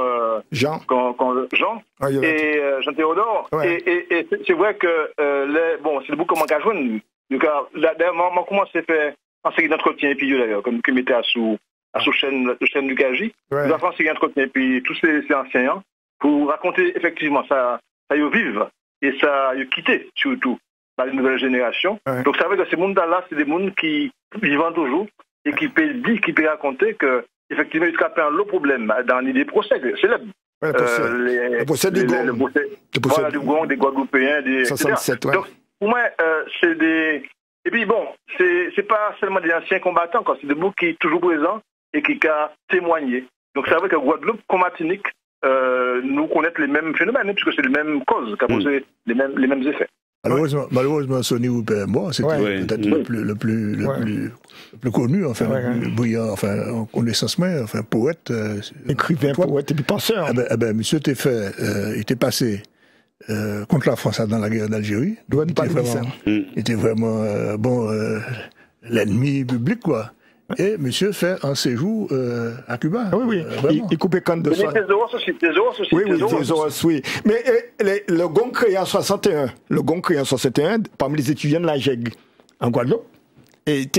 Et Jean Théodore. Et c'est vrai que, c'est des boucs comme un joindre. D'ailleurs, moi, comment c'est fait en série d'entretien et puis d'ailleurs, comme qui mettait sous chaîne du KJ. Nous avons fait en série d'entretien et puis tous ces enseignants pour raconter effectivement ça y vivent et ça y quitté surtout par les nouvelles générations. Donc ça veut dire que ces mondes-là, c'est des mondes qui vivent toujours et qui peuvent raconter que effectivement il y a un lot problème dans l'idée procès célèbre. Le procès du Gong, des Guadeloupéens, des 67, Donc pour moi, c'est des... Et puis bon, c'est pas seulement des anciens combattants, c'est des bouts qui sont toujours présents et qui ont témoigné. Donc c'est vrai que Guadeloupe, comme Martinique, nous connaissons les mêmes phénomènes, puisque c'est les mêmes causes qui ont posé les mêmes effets. Malheureusement, Sonny Hooper est mort, c'était peut-être le plus connu, enfin, le plus brillant, enfin, en connaissance même, enfin, poète. Écrivain, poète et puis penseur. Monsieur il était passé contre la France dans la guerre d'Algérie. Il était vraiment, l'ennemi public, quoi. Et monsieur fait un séjour à Cuba. Il coupait quand de soi. Oui. Mais le gong créé en 61, parmi les étudiants de la GEG en Guadeloupe, et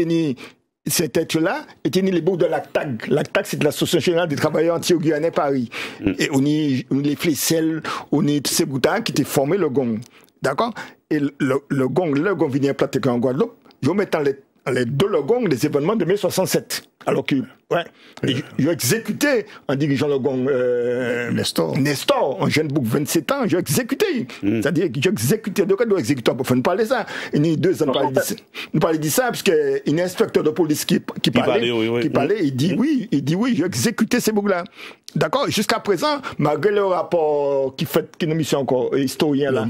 cet tête-là, et tenait les bouts de l'ACTAG. l'ACTAG, c'est de l'Association générale des travailleurs antillais Paris. Et on y les Flesselles, on y tous ces bouts-là qui étaient formés le gong. D'accord? Et le gong venait pratiquer en Guadeloupe, ils mettent les deux le gong des événements de mai 67. Alors que, ils ont exécuté en dirigeant le gong, Nestor, un jeune bouc 27 ans, j'ai exécuté. C'est-à-dire que j'ai exécuté, de quoi doit exécuter, on peut parler de ça. Il y a 2 ans, nous parlait de ça, parce qu'il y a un inspecteur de police qui parlait, il dit oui, j'ai exécuté ces boucs-là. D'accord? Jusqu'à présent, malgré le rapport qui nous mis encore, historien là.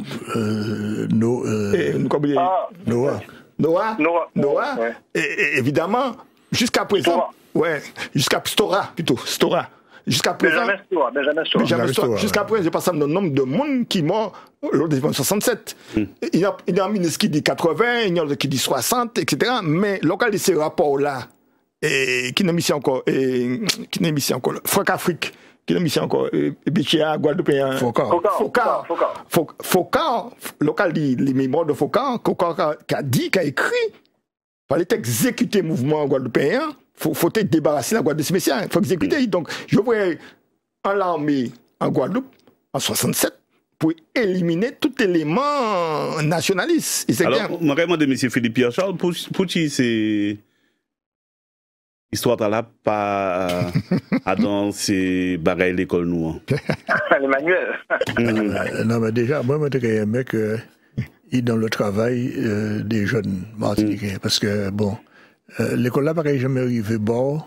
Noah. Et évidemment, jusqu'à présent, jusqu'à Stora. Jusqu'à présent, Benjamin Stora. Jusqu'à présent, j'ai passé le nombre de monde qui mort lors des 67. Il y a un ministre qui dit 80, il y en a qui dit 60, etc. Mais local de ces rapports-là, qui n'a mis encore, Franck Afrique, qui n'a mis encore, Béchéa, Guadeloupéen, Focard, local les mémoires de Focard, qui a écrit, fallait exécuter le mouvement guadeloupéen, faut être débarrassé de la Guadeloupe spéciale, il faut exécuter. Donc, je voudrais l'armée en Guadeloupe, en 67, pour éliminer tout élément nationaliste. Alors, je me demande, M. Philippe Pierre-Charles, pour qui c'est... Histoire là pas dans ces bagailles l'école nous. Les manuels. Non mais déjà moi je un mec il dans le travail des jeunes martiniquais parce que bon l'école là pareil jamais arrivé bon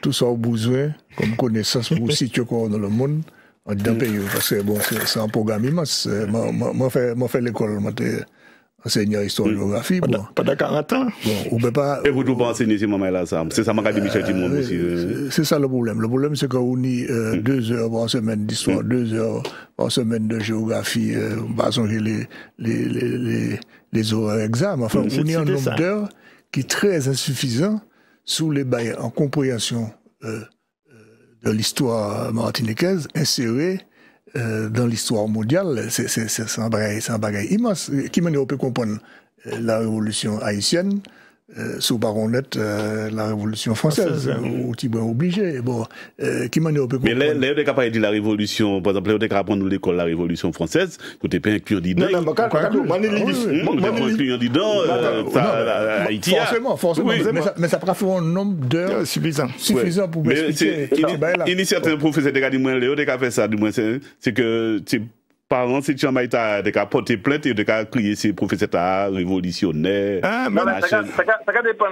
tout ça au besoin comme connaissance pour situer quoi dans le monde en dans pays parce que bon c'est un programme immense moi fait l'école enseignant histoire géographie pendant 40 ans on peut pas et vous ne pouvez pas enseigner ces moments là ça c'est ça m'a dit Michel Timon aussi c'est ça le problème c'est qu'on y 2 heures par semaine d'histoire 2 heures par semaine de géographie pas songer les horaires examens enfin on y a un nombre d'heures qui est très insuffisant sous les bails en compréhension de l'histoire martiniquaise insérée dans l'histoire mondiale, c'est un bagage immense. Qui m'a peut comprendre la révolution haïtienne, sous baronette, la révolution française, ou tu es obligé. Bon, qui m'a peut comprendre. Mais là, on est capable de dire la révolution, par exemple, on est capable d'apprendre l'école la révolution française, vous n'êtes pas inclus en dedans. Haïti. Forcément, mais ça prend un nombre d'heures suffisant pour m'expliquer. Il y a certains professeurs qui disent, Léo, qui a fait ça, du moins, c'est que, parents, si tu as porté plainte et de crier ces professeurs révolutionnaires. Ça dépend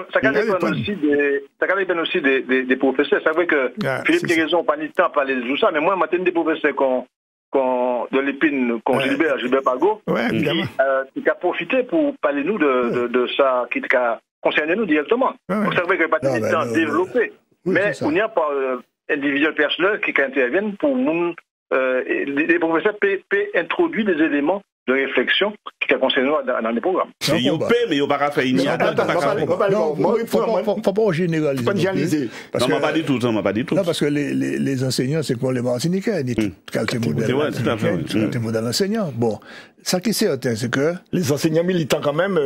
aussi des professeurs. C'est vrai que Philippe a raison, pas de temps à parler de tout ça, mais moi, je des professeurs de l'épine, qu'on Gilbert Pago, qui a profité pour parler nous de ça, qui concerne nous directement. Donc c'est vrai qu'il n'y a pas de temps développé. Mais on n'y a pas individuel personnel qui interviennent pour nous les professeurs peuvent introduire des éléments de réflexion qui sont concernés dans les programmes. C'est ils paient, mais ils n'ont pas fait une faut pas généraliser. Non, m'a pas dit tout, m'a pas dit tout. Non, parce que les enseignants, c'est quoi les Martiniquais, ni tout qualité modèle enseignant. Bon, ça qui est certain, c'est que les enseignants militants quand même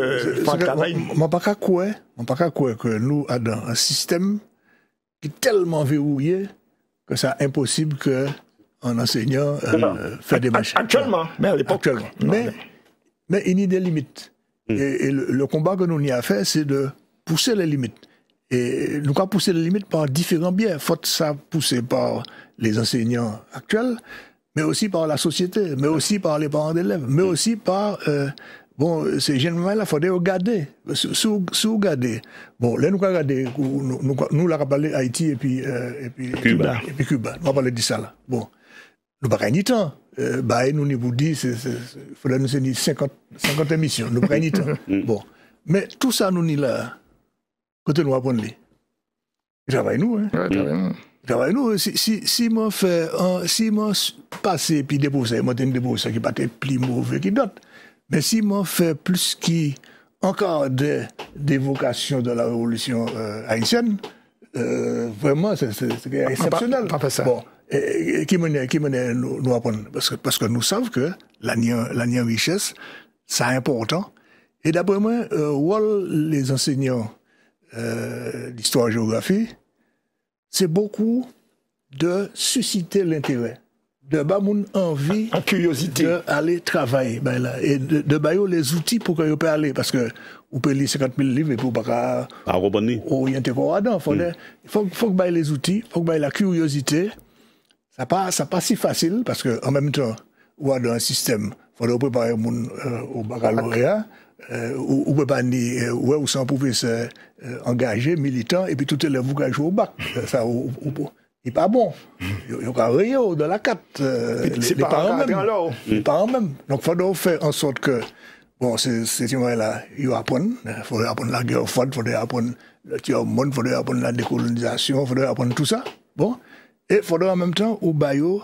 font un travail. On pas qu'à croire que nous avons un système qui est tellement verrouillé que c'est impossible que un enseignant fait des machines. Actuellement, mais à l'époque. Mais il y a des limites. Et le combat que nous y avons fait, c'est de pousser les limites. Et nous avons poussé les limites par différents biais. Faut ça pousser par les enseignants actuels, mais aussi par la société, mais aussi par les parents d'élèves, mais aussi par... bon, ces jeunes-là, il faudrait regarder. Regarder. Bon, là, nous avons regardé, nous avons parlé Haïti et puis Cuba. Nous avons parlé de ça, là. Bon. Nous n'avons pas ni temps. Nous vous dit, il faudrait nous donner 50 émissions. Nous n'avons pas ni temps. Bon. Mais tout ça, nous n'y là. Côté nous apprendre les. Travaille-nous, hein. Travaille-nous. Si moi passe et puis déposer, moi tenir déposer qui pas être plus mauvais que d'autres. Mais si moi fait plus qui encore des vocations de la révolution haïtienne, vraiment c'est exceptionnel. Bon. Qui mène nous apprendre parce que nous savons que la richesse c'est important et d'après moi les enseignants d'histoire-géographie c'est beaucoup de susciter l'intérêt de bamoun envie en curiosité d'aller travailler et de bailler les outils pour que vous puissiez aller parce que vous pouvez lire 50 000 livres et pour pas orienter quoi dedans il faut que bailler les outils faut que bailler la curiosité. Ça pas si facile parce que en même temps, ou dans un système, il faut préparer au baccalauréat, ou peut pas ni où sont professeurs engagés, militants, et puis tout élève vous jouer au bac. Ça, il pas bon. Il y a rien dans la carte. Les parents même. Donc il faudrait faire en sorte que bon, c'est là, ils apprennent. Il faudrait apprendre la guerre froide, il faudrait apprendre le tiers-monde, il faudrait apprendre la décolonisation, il faudrait apprendre tout ça. Bon. Et il faudra en même temps au baillot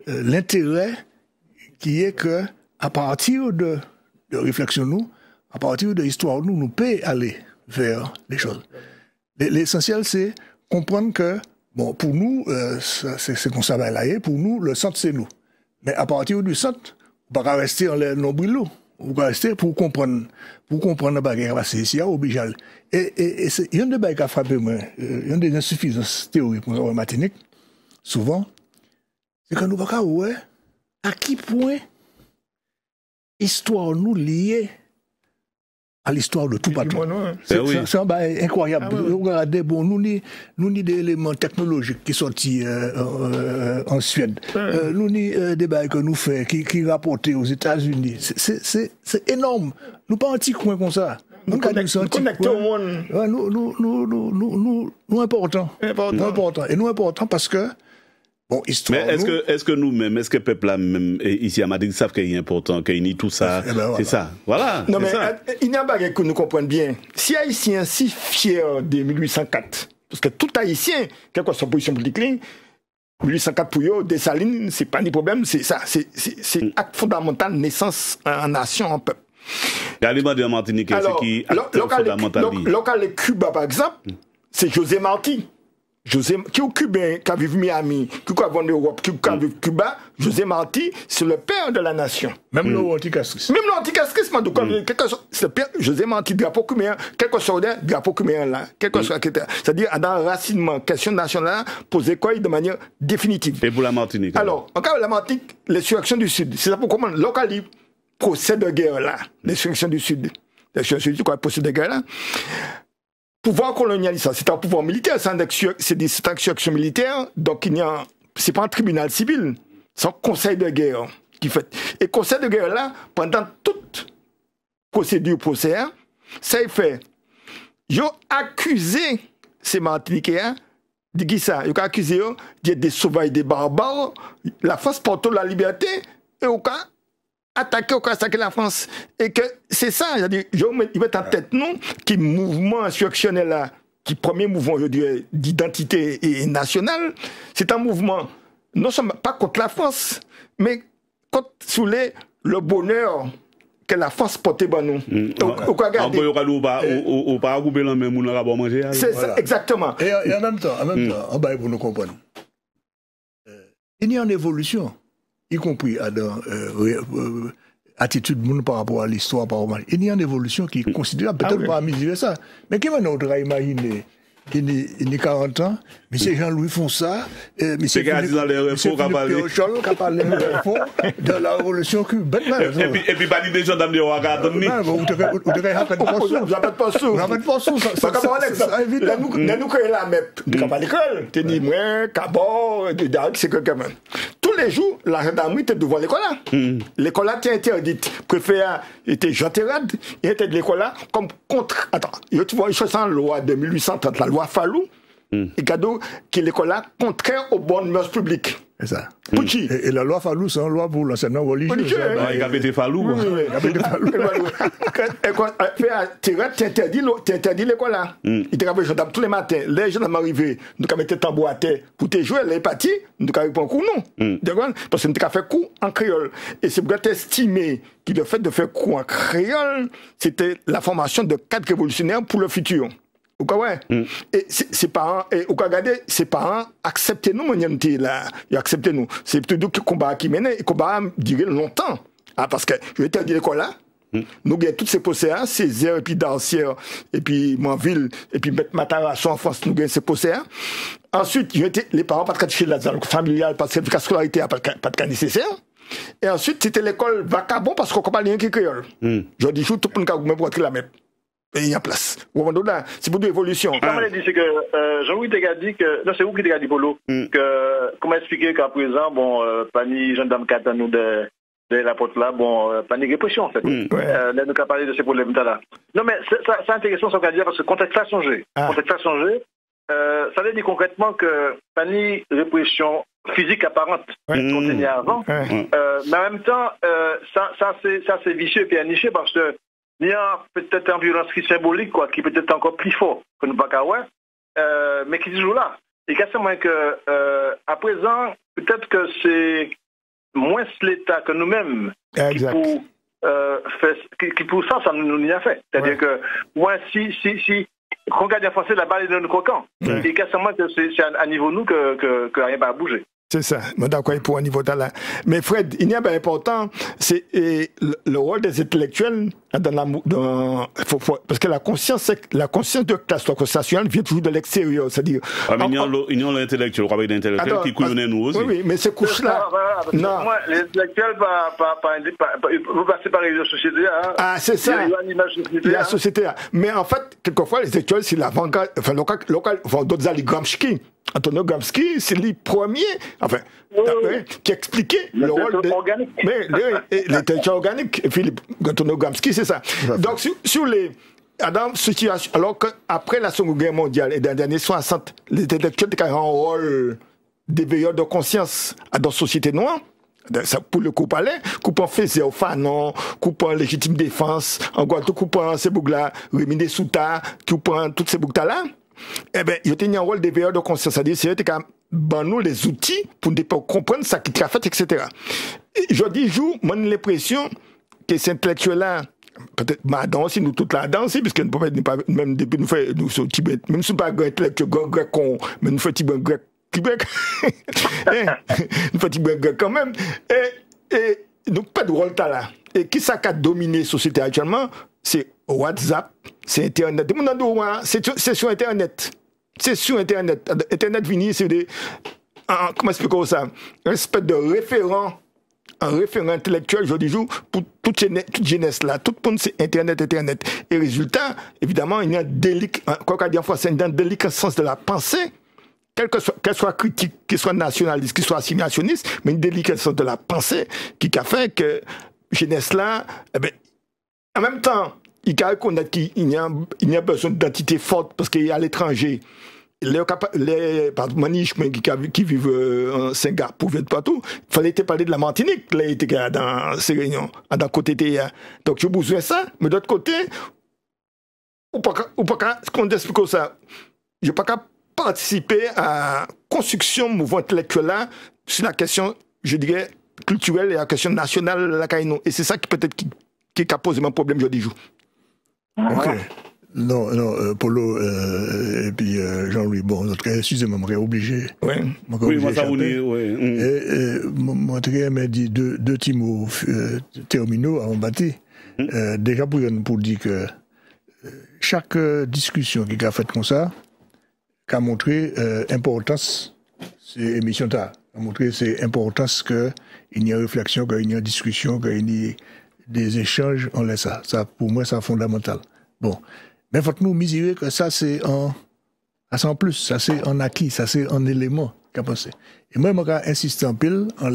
l'intérêt qui est que à partir de réflexion nous, à partir de l'histoire nous pouvons aller vers les choses. L'essentiel c'est comprendre que bon pour nous c'est comme ça là pour nous le centre c'est nous. Mais à partir du centre, on ne va pas rester en les nombrils. On va rester pour comprendre le bagage c'est ici obligé. Et il y a des bagages qui a frappé moi, il y a des insuffisances théoriques en Martinique souvent c'est que nous ne pouvons pas à qui point l'histoire nous liée à l'histoire de tout patron. C'est incroyable. Regardez, bon, nous ni des éléments technologiques qui sont sortis en Suède. Nous ni des bails que nous faisons qui rapportent aux États-Unis. C'est énorme. Nous pas un petit coin comme ça. Nous connectons au monde. Nous important. Et nous important parce que bon, histoire. Mais est-ce que nous-mêmes, est-ce que le peuple là même ici à Madrid savent qu'il est important, qu'il y a tout ça, c'est ça. Voilà. Non mais il y a un bagage que nous comprenons bien. Si Haïtiens si fiers de 1804, parce que tout Haïtien, quelle que soit sa position politique, 1804 pour eux, Dessalines, c'est pas ni problème, c'est ça, c'est acte fondamental, naissance en nation, en peuple. Galiban de Martinique, c'est qui acte fondamental. Local Cuba par exemple, c'est José Marti. Qui est cubain, qui a vécu Miami, qui a vécu en Europe, qui a vécu Cuba, José Marti, c'est le père de la nation. Même l'anticastrisme. Même l'anticastrisme, c'est le père, José Marti, drapeau cubain, quelque chose de drapeau cubain là, quelque chose, c'est-à-dire, dans le racinement, question nationale, poser quoi de manière définitive. Et pour la Martinique. Alors, en cas de la Martinique, l'insurrection du Sud, c'est ça pour comment local procès de guerre là, l'insurrection du Sud, l'insurrection du Sud, quoi, procès de guerre là. Pouvoir colonialiste, c'est un pouvoir militaire, c'est une insurrection militaire, donc c'est pas un tribunal civil, c'est un conseil de guerre qui fait. Et conseil de guerre là, pendant toute procédure procès, ça fait, ils ont accusé ces Martiniquais, de qui ça, ils ont accusé d'être des sauvages, des barbares, la France porte la liberté, et au cas, attaquer la France. Et que c'est ça, c'est-à-dire, ils mettent en tête, non, qui mouvement insurrectionnel là, qui premier mouvement, je dirais, d'identité nationale, c'est un mouvement non seulement pas contre la France, mais contre le bonheur que la France portait pour nous. Ou pas couper la même ou pas manger. C'est ça, exactement. Et en même temps, pour nous comprendre, il y a une évolution, y compris dans attitude par rapport à l'histoire, il y a une évolution qui est considérable, peut-être pas à mesurer ça. Mais qui va nous imaginer il y a 40 ans, M. Jean-Louis font ça, M. Philippe Piochol qui a parlé de la révolution cubaine. Et puis, pas des gendarmes de Ouagadou. Vous n'avez pas sous. Ça évite. Nous créons la MEP. Nous avons l'école. Tu dis, moi, Cabot, c'est que même. Tous les jours, la gendarmerie était devant l'école. L'école là était interdite. Préfet était Jean Terrade, il était de l'école là comme contre. Attends, tu vois une chose en loi de 1830, la loi Fallou, et cadeau qui l'école là contraire aux bonnes mœurs publiques. C'est ça. Pour qui? Et la loi Fallou, c'est une loi pour l'enseignement religieux. Il a été Fallou. T'interdis l'école là. Il travaille gendarme tous les matins. Les gendarmes arrivaient, nous avons mis tambour à terre pour te jouer, les partis, nous avons pris un coup, non. Parce que nous avons fait coup en créole. Et c'est pour estimer que le fait de faire coup en créole, c'était la formation de 4 révolutionnaires pour le futur. Et ses parents, ses parents acceptaient nous, là. Ils acceptaient nous. C'est plutôt le combat qui menait, le combat a duré longtemps. Parce que, je vais te dire l'école là, nous avons toutes ces posséas, Césaire, et puis Dancière, et puis Manville, et puis Mataration en France, nous avons ces posséas. Ensuite, les parents, pas de chez la familiale, parce que la scolarité, pas de cas nécessaire. Et ensuite, c'était l'école vacabon, parce qu'on ne comprend rien qui est créole. Je dis, tout le monde peut rentrer la même. Et il y a place. C'est pour de l'évolution. Comme on a dit, c'est que Jean-Louis t'a dit que. Non, c'est vous qui t'a dit, Polo. Que, comment expliquer qu'à présent, bon, pas ni gendarme qui attend nous de la porte là, bon, pas ni répression, en fait. Là, nous avons parlé de ces problèmes-là. Non, mais c'est intéressant ce qu'on a dit, parce que le contexte a changé. Le contexte a changé. Ça veut dire concrètement que pas ni répression physique apparente qu'on tenait avant. Mais en même temps, ça c'est vicieux et puis niché parce que il y a peut-être une violence qui est symbolique, quoi, qui est peut-être encore plus fort que nous ne pouvons pas, mais qui est toujours là. Et qu'à ce moment que, à présent, peut-être que c'est moins l'État que nous-mêmes qui pour ça nous y a fait. C'est-à-dire que, si quand on regarde en français, la balle est dans nos croquants. Et qu'à ce moment que c'est à niveau nous que rien va bouger. C'est ça, d'accord, pour un niveau là. Mais Fred, il y a bien important, c'est le rôle des intellectuels parce que la conscience de classe constitutionnelle vient toujours de l'extérieur, c'est-à-dire. Mais il y a l'intellectuel, on des intellectuels qui couillonnent nous aussi. Oui, mais ces couches-là. Non. Moi, les intellectuels, vous passez par les sociétés. Ah, c'est ça. La société. Mais en fait, quelquefois, les intellectuels, c'est l'avant-garde, enfin, d'autres alliés Gramsci. Antonio Gramsci, c'est le premier, qui expliquait le rôle de l'intelligence organique. Philippe Antonio Gramsci, c'est ça. Donc, sur les situations, alors qu'après la Seconde Guerre mondiale et dans les années 60, les intellectuels ont un rôle d'éveilleur de conscience dans la société noire. Ça, pour le coup, coupant Faisé au Fanon, coupant Légitime Défense, en Guadeloupe, coupant ces boucles-là, Rémi Dessouta, coupant toutes ces boucles-là. Eh bien, il y a un rôle d'éveilleur de conscience, c'est-à-dire c'est nous les outils pour comprendre ce qui a fait, etc. Je dis, moi, j'ai l'impression que ces intellectuels-là, peut-être Madon aussi, nous toute la danse, puisque nous pouvons pas, même depuis nous faire, nous sommes Tibet, même si nous ne sommes pas intellectuels grec, mais nous faisons Tibet grec, Québec, nous faisons Tibet grec quand même, et nous pas de rôle là. Et qui ça qui a dominé la société actuellement? C'est WhatsApp, c'est Internet. C'est sur Internet. C'est sur Internet. Internet vini, c'est des. Comment expliquer ça? Un espèce de référent, un référent intellectuel, je dis, pour toute jeunesse là. Tout le monde, c'est Internet. Et résultat, évidemment, il y a un déliquescence de la pensée, qu'elle soit critique, qu'elle soit nationaliste, qu'elle soit assimilationniste, mais une déliquescence de la pensée qui a fait que jeunesse là, en même temps, il faut reconnaître qu'il y a besoin d'identité forte parce qu'il y a à l'étranger. Les maniches qui vivent en Singapour, partout, il fallait parler de la Martinique, là, il était dans ces réunions, dans côté TIA. Donc, j'ai besoin de ça, mais d'autre côté, ou pas qu'on explique ça, je n'ai pas qu'à participer à la construction du mouvement intellectuel là, sur la question, je dirais, culturelle et la question nationale, la Caïno. Et c'est ça qui peut-être qui a posé mon problème aujourd'hui. Ok. Non, Polo et puis Jean-Louis, bon, notre cas, excusez-moi, je suis obligé. Oui, moi ça vous dit, oui. Mon cas m'a dit deux petits mots terminaux avant bâti. Déjà pour dire que chaque discussion qui a faite comme ça, qui a montré l'importance, c'est émission a montré c'est importance qu'il y ait réflexion, qu'il y ait discussion, qu'il y ait des échanges, on laisse ça. Ça, pour moi, c'est fondamental. Bon. Mais il faut que nous mesurer que ça, c'est en plus, ça, c'est en acquis, ça, c'est en élément qu'a pensé. Et moi, je vais insister en pile en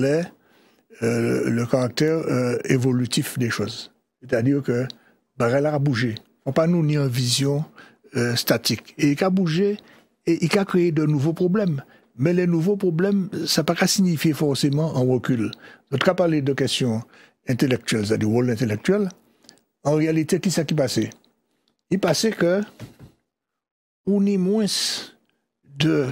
le caractère évolutif des choses. C'est-à-dire que, elle a bougé. On pas nous ni en vision statique. Et il a bougé et il a créé de nouveaux problèmes. Mais les nouveaux problèmes, ça n'a pas signifier forcément un recul. Notre cas parler de questions intellectuelles, c'est-à-dire rôle intellectuel. En réalité, qui s'est passé? Il passait que on est moins de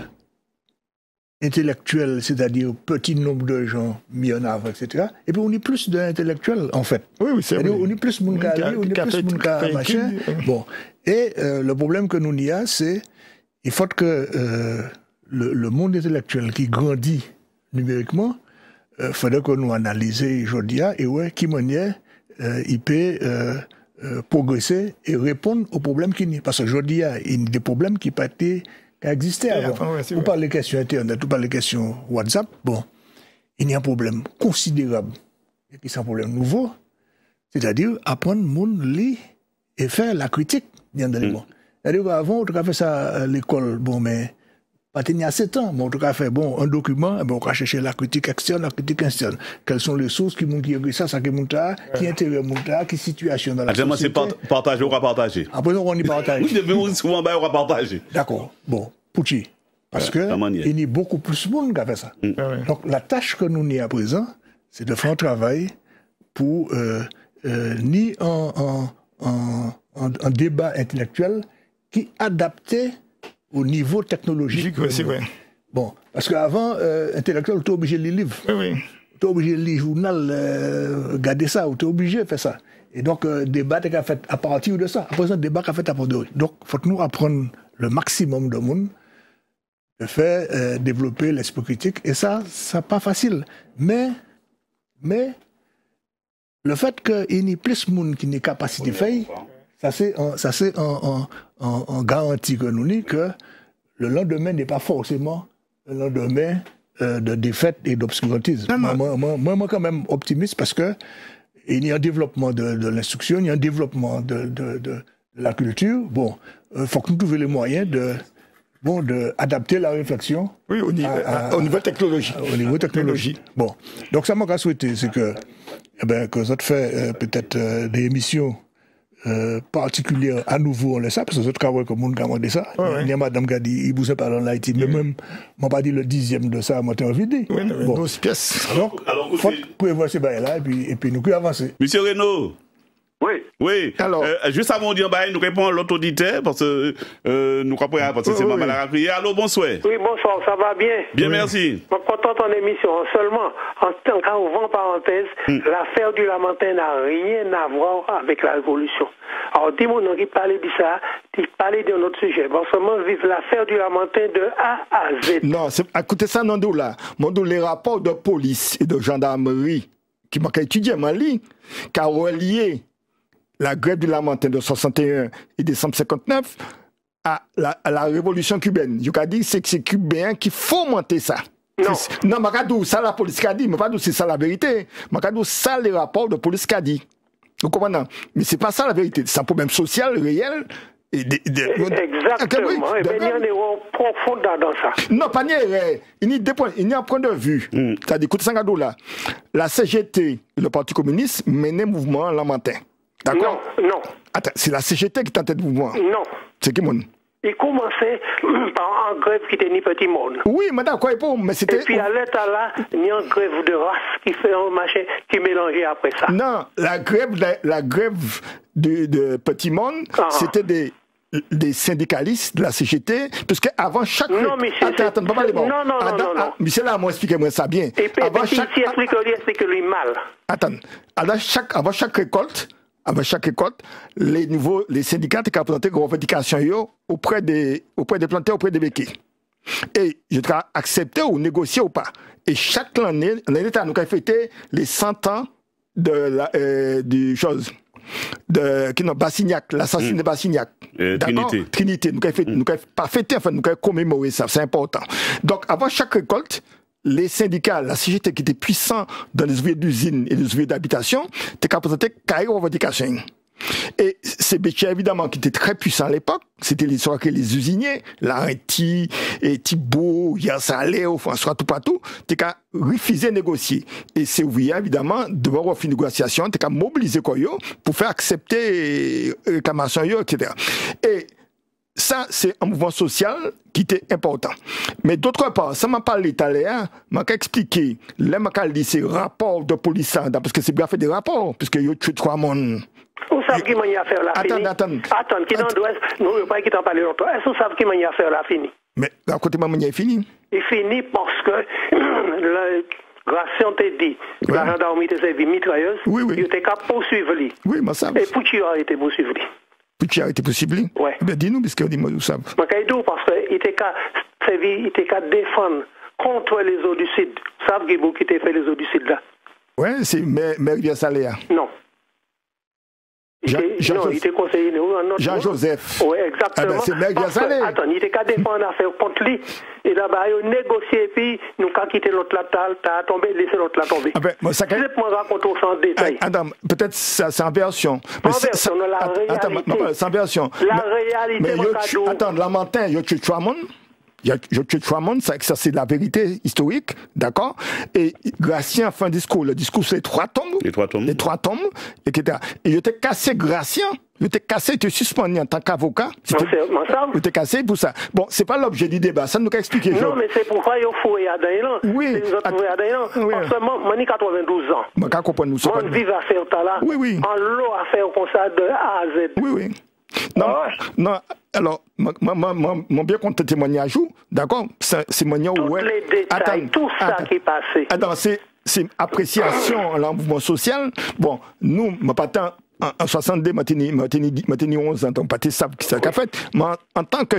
intellectuels, c'est-à-dire petit nombre de gens mis en avant, etc. Et puis on est plus d'intellectuels, en fait. Oui, c'est vrai. On est plus mon cas, on est plus mon cas, machin. Bon. Et le problème que nous y a, c'est il faut que le monde intellectuel qui grandit numériquement, faudrait que nous analysions aujourd'hui et ouais, qui manière il peut progresser et répondre aux problèmes qu'il y a. Parce qu'aujourd'hui, il y a des problèmes qui existaient avant. Ou par les questions Internet, ou par les questions WhatsApp, bon, il y a un problème considérable. Et puis c'est un problème nouveau. C'est-à-dire apprendre le monde lire et faire la critique. C'est-à-dire qu'avant, on a fait ça à l'école, bon, mais pas tenir à 7 ans, mais on a fait un document, on va chercher la critique externe, la critique interne. Quelles sont les sources qui montrent ça, qui montrent qui intérêt montrent, qui situation dans la société. C'est partager ou pas partager. Après, on y partage. Oui, mais souvent, on va partager. D'accord. Bon, pour qui? Parce que il y a beaucoup plus de monde qui a fait ça. Donc, la tâche que nous avons à présent, c'est de faire un travail pour ni un débat intellectuel qui est adapté au niveau technologique. C'est vrai. Bon, parce qu'avant, intellectuel, tu es obligé de lire les livres. Tu es obligé de lire le journal, regarder ça, tu es obligé de faire ça. Et donc, débat est fait à partir de ça. À présent, débat est fait à partir de ça. Donc, il faut que nous apprendre le maximum de monde, de faire développer l'esprit critique. Et ça, c'est pas facile. Mais, le fait qu'il y ait plus de monde qui n'ait capacité de faire, ça c'est en garantie que nous dit que le lendemain n'est pas forcément le lendemain de défaite et d'obscurantisme. Moi, quand même optimiste parce que il y a un développement de l'instruction, il y a un développement de la culture. Bon, faut que nous trouvions les moyens d'adapter la réflexion au niveau technologie. Au niveau technologie. Bon, donc ça m'a souhaité, c'est que ça te fait peut-être des émissions particulière à nouveau on laisse ça parce que c'est travail que monde commande ça il y a madame qui a dit il bouge pas dans l'IT mais même m'a pas dit le 10e de ça moi t'ai envie de dire bon 12 pièces donc faut prévoir ces bails là et puis nous pouvons avancer. Monsieur Renaud. Oui. Alors, juste avant de dire, nous répondons à l'autre auditeur, parce que nous comprenons, parce que c'est Maman la crié. Allô, bonsoir. Oui, bonsoir, ça va bien? Bien, merci. Je suis content de ton émission. Seulement, en tant qu'ouvant parenthèse, l'affaire du Lamentin n'a rien à voir avec la révolution. Alors, dis-moi, qui parlait de ça, qui parlait d'un autre sujet. Bon, seulement, vive l'affaire du Lamentin de A à Z. Non, écoutez ça, Nando, là. Les rapports de police et de gendarmerie qui m'ont étudié, qui a relié la grève du Lamentin de 61 et décembre 59 à la révolution cubaine. Je dis que c'est Cubains qui fomentent ça. Non, je ça la police a dit, mais pas c'est ça la vérité. Je dis ça les rapports de police a dit. Vous comprenez? Mais c'est pas ça la vérité. C'est un problème social réel. Exactement. Et bien, il y a une erreur profonde dans ça. Non, pas une erreur. Il y a un point de vue. C'est-à-dire, écoutez, Sangadou là, la CGT, le Parti communiste, menait mouvement Lamentin. D'accord? Non. Attends, c'est la CGT qui tentait de mouvement. Non. C'est qui, mon? Il commençait par un grève qui était ni petit monde. Oui, mais d'accord, mais c'était... Et puis à l'état là, il y a une grève de race qui fait un machin qui mélangeait après ça. Non, la grève de petit monde, c'était des des syndicalistes de la CGT, puisque avant chaque... Non, monsieur... Attends, pas parler bon. Non. Monsieur là, moi, expliquez-moi ça bien. Et puis, explique-lui mal. Attends, avant chaque récolte, les syndicats ont présenté des revendications auprès des planteurs, auprès des béquets. Et je dois accepter ou négocier ou pas. Et chaque année, l'État nous a fêté les 100 ans du chose. Bassignac, l'assassinat de Bassignac. Trinité. Nous avons pas fêté, enfin, nous avons commémoré ça, c'est important. Donc, avant chaque récolte, les syndicats, la CGT qui était puissant dans les ouvriers d'usine et les ouvriers d'habitation, étaient capables de faire revendications. Et ces Béchia, évidemment, qui étaient très puissants à l'époque, c'était l'histoire que les usiniers, Larentie, et Thibault, Yansalé, François Toupatou, étaient qu'à refuser de négocier. Et ces ouvriers, évidemment, devant avoir fait une négociation, étaient qu'à mobiliser pour faire accepter les réclamations, etc. Et ça, c'est un mouvement social qui était important. Mais d'autre part, ça m'a parlé tout à l'heure, m'a expliqué, là, m'a dit ces rapports de police, parce que c'est bien fait des rapports, puisque il y a tué 3 personnes. Vous savez qui m'a fait la fini? Attends, qui n'en doit, nous, pas qui t'en parle longtemps. Est-ce que vous savez qui m'a fait la fini? Mais, à côté, maman, il est fini. Il finit parce que, Gratien t'a dit, la gendarmerie t'a servi mitrailleuse, il était capable de poursuivre lui. Oui, moi, ça. Et Pouchi a été poursuivi. Pouchi a été poursuivi? Oui. Eh bien, dis-nous, puisque dit moi, nous savons. Je vais dire parce qu'il était capable de défendre contre les eaux du Sud. Vous savez qui était fait les eaux du Sud là? Oui, c'est Mère Saléa. Non. Il était conseiller. Jean-Joseph. Oui, exactement. C'est Mère Salé. Attends, il était qu'à défendre l'affaire contre lui. Et là-bas, il a négocié, puis nous avons quitté l'autre là, t'as tombé, laissé l'autre là tomber. C'est pour raconter au champ de détail. Adam, peut-être c'est en version. En version, la réalité. Attends, c'est en version. La réalité, attends, Lamentin, il y a tué 3 personnes. Je tué 3 personnes, ça c'est la vérité historique, d'accord? Et Gratien, fin discours, le discours c'est les 3 tombes. Les 3 tombes, etc. Et je t'ai cassé Gratien, il était suspendu en tant qu'avocat. Il était cassé pour ça. Bon, c'est pas l'objet du débat, ça nous a expliqué. Non, mais c'est pourquoi il faut y aller là. Oui. Parce que moi, j'ai 92 ans. Moi, je comprends nous. Moi, je vis à faire ça là. Oui. En l'eau à faire comme ça de A à Z. Oui. Non, alors, mon bien compte témoignage, d'accord? C'est mon tous les détails, tout ça qui est passé. Attends, c'est appréciation en mouvement social. Bon, nous, ma patin, en 62, m'a tenu 11 ans, donc pas ça qu'a fait. Mais en tant que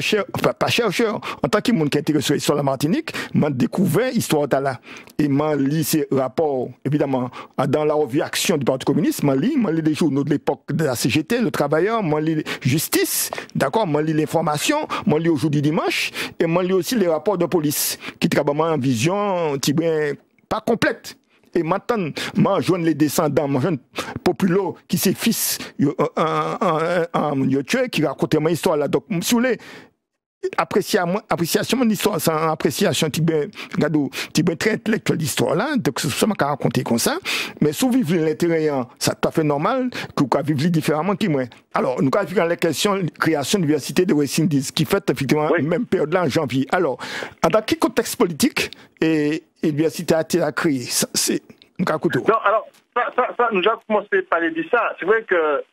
pas chercheur, en tant que monde qui est intéressé sur la Martinique, m'a découvert l'histoire de là. Et m'a lu ces rapports, évidemment, dans la revue Action du Parti communiste, m'a lu des journaux de l'époque de la CGT, le Travailleur, m'a lu Justice, d'accord, m'a lu l'information, m'a lu Aujourd'hui Dimanche, et m'a lu aussi les rapports de police, qui travaillent en vision, pas complète. Et maintenant, moi, je les descendants, moi, jeune populaire qui c'est fils, qui raconte mon histoire là. Donc, si vous voulez, appréciation mon histoire, c'est une appréciation très intellectuelle d'histoire là. Donc, c'est ça que je raconter comme ça. Mais si vous vivez l'intérieur, c'est tout à fait normal que vous vivez différemment que moi. Alors, nous avons vu dans la question de création de l'université de West Indies, qui fait effectivement même période là en janvier. Alors, dans quel contexte politique et l'université a été créée? C'est non, alors, ça, nous avons commencé par parler de ça. C'est vrai que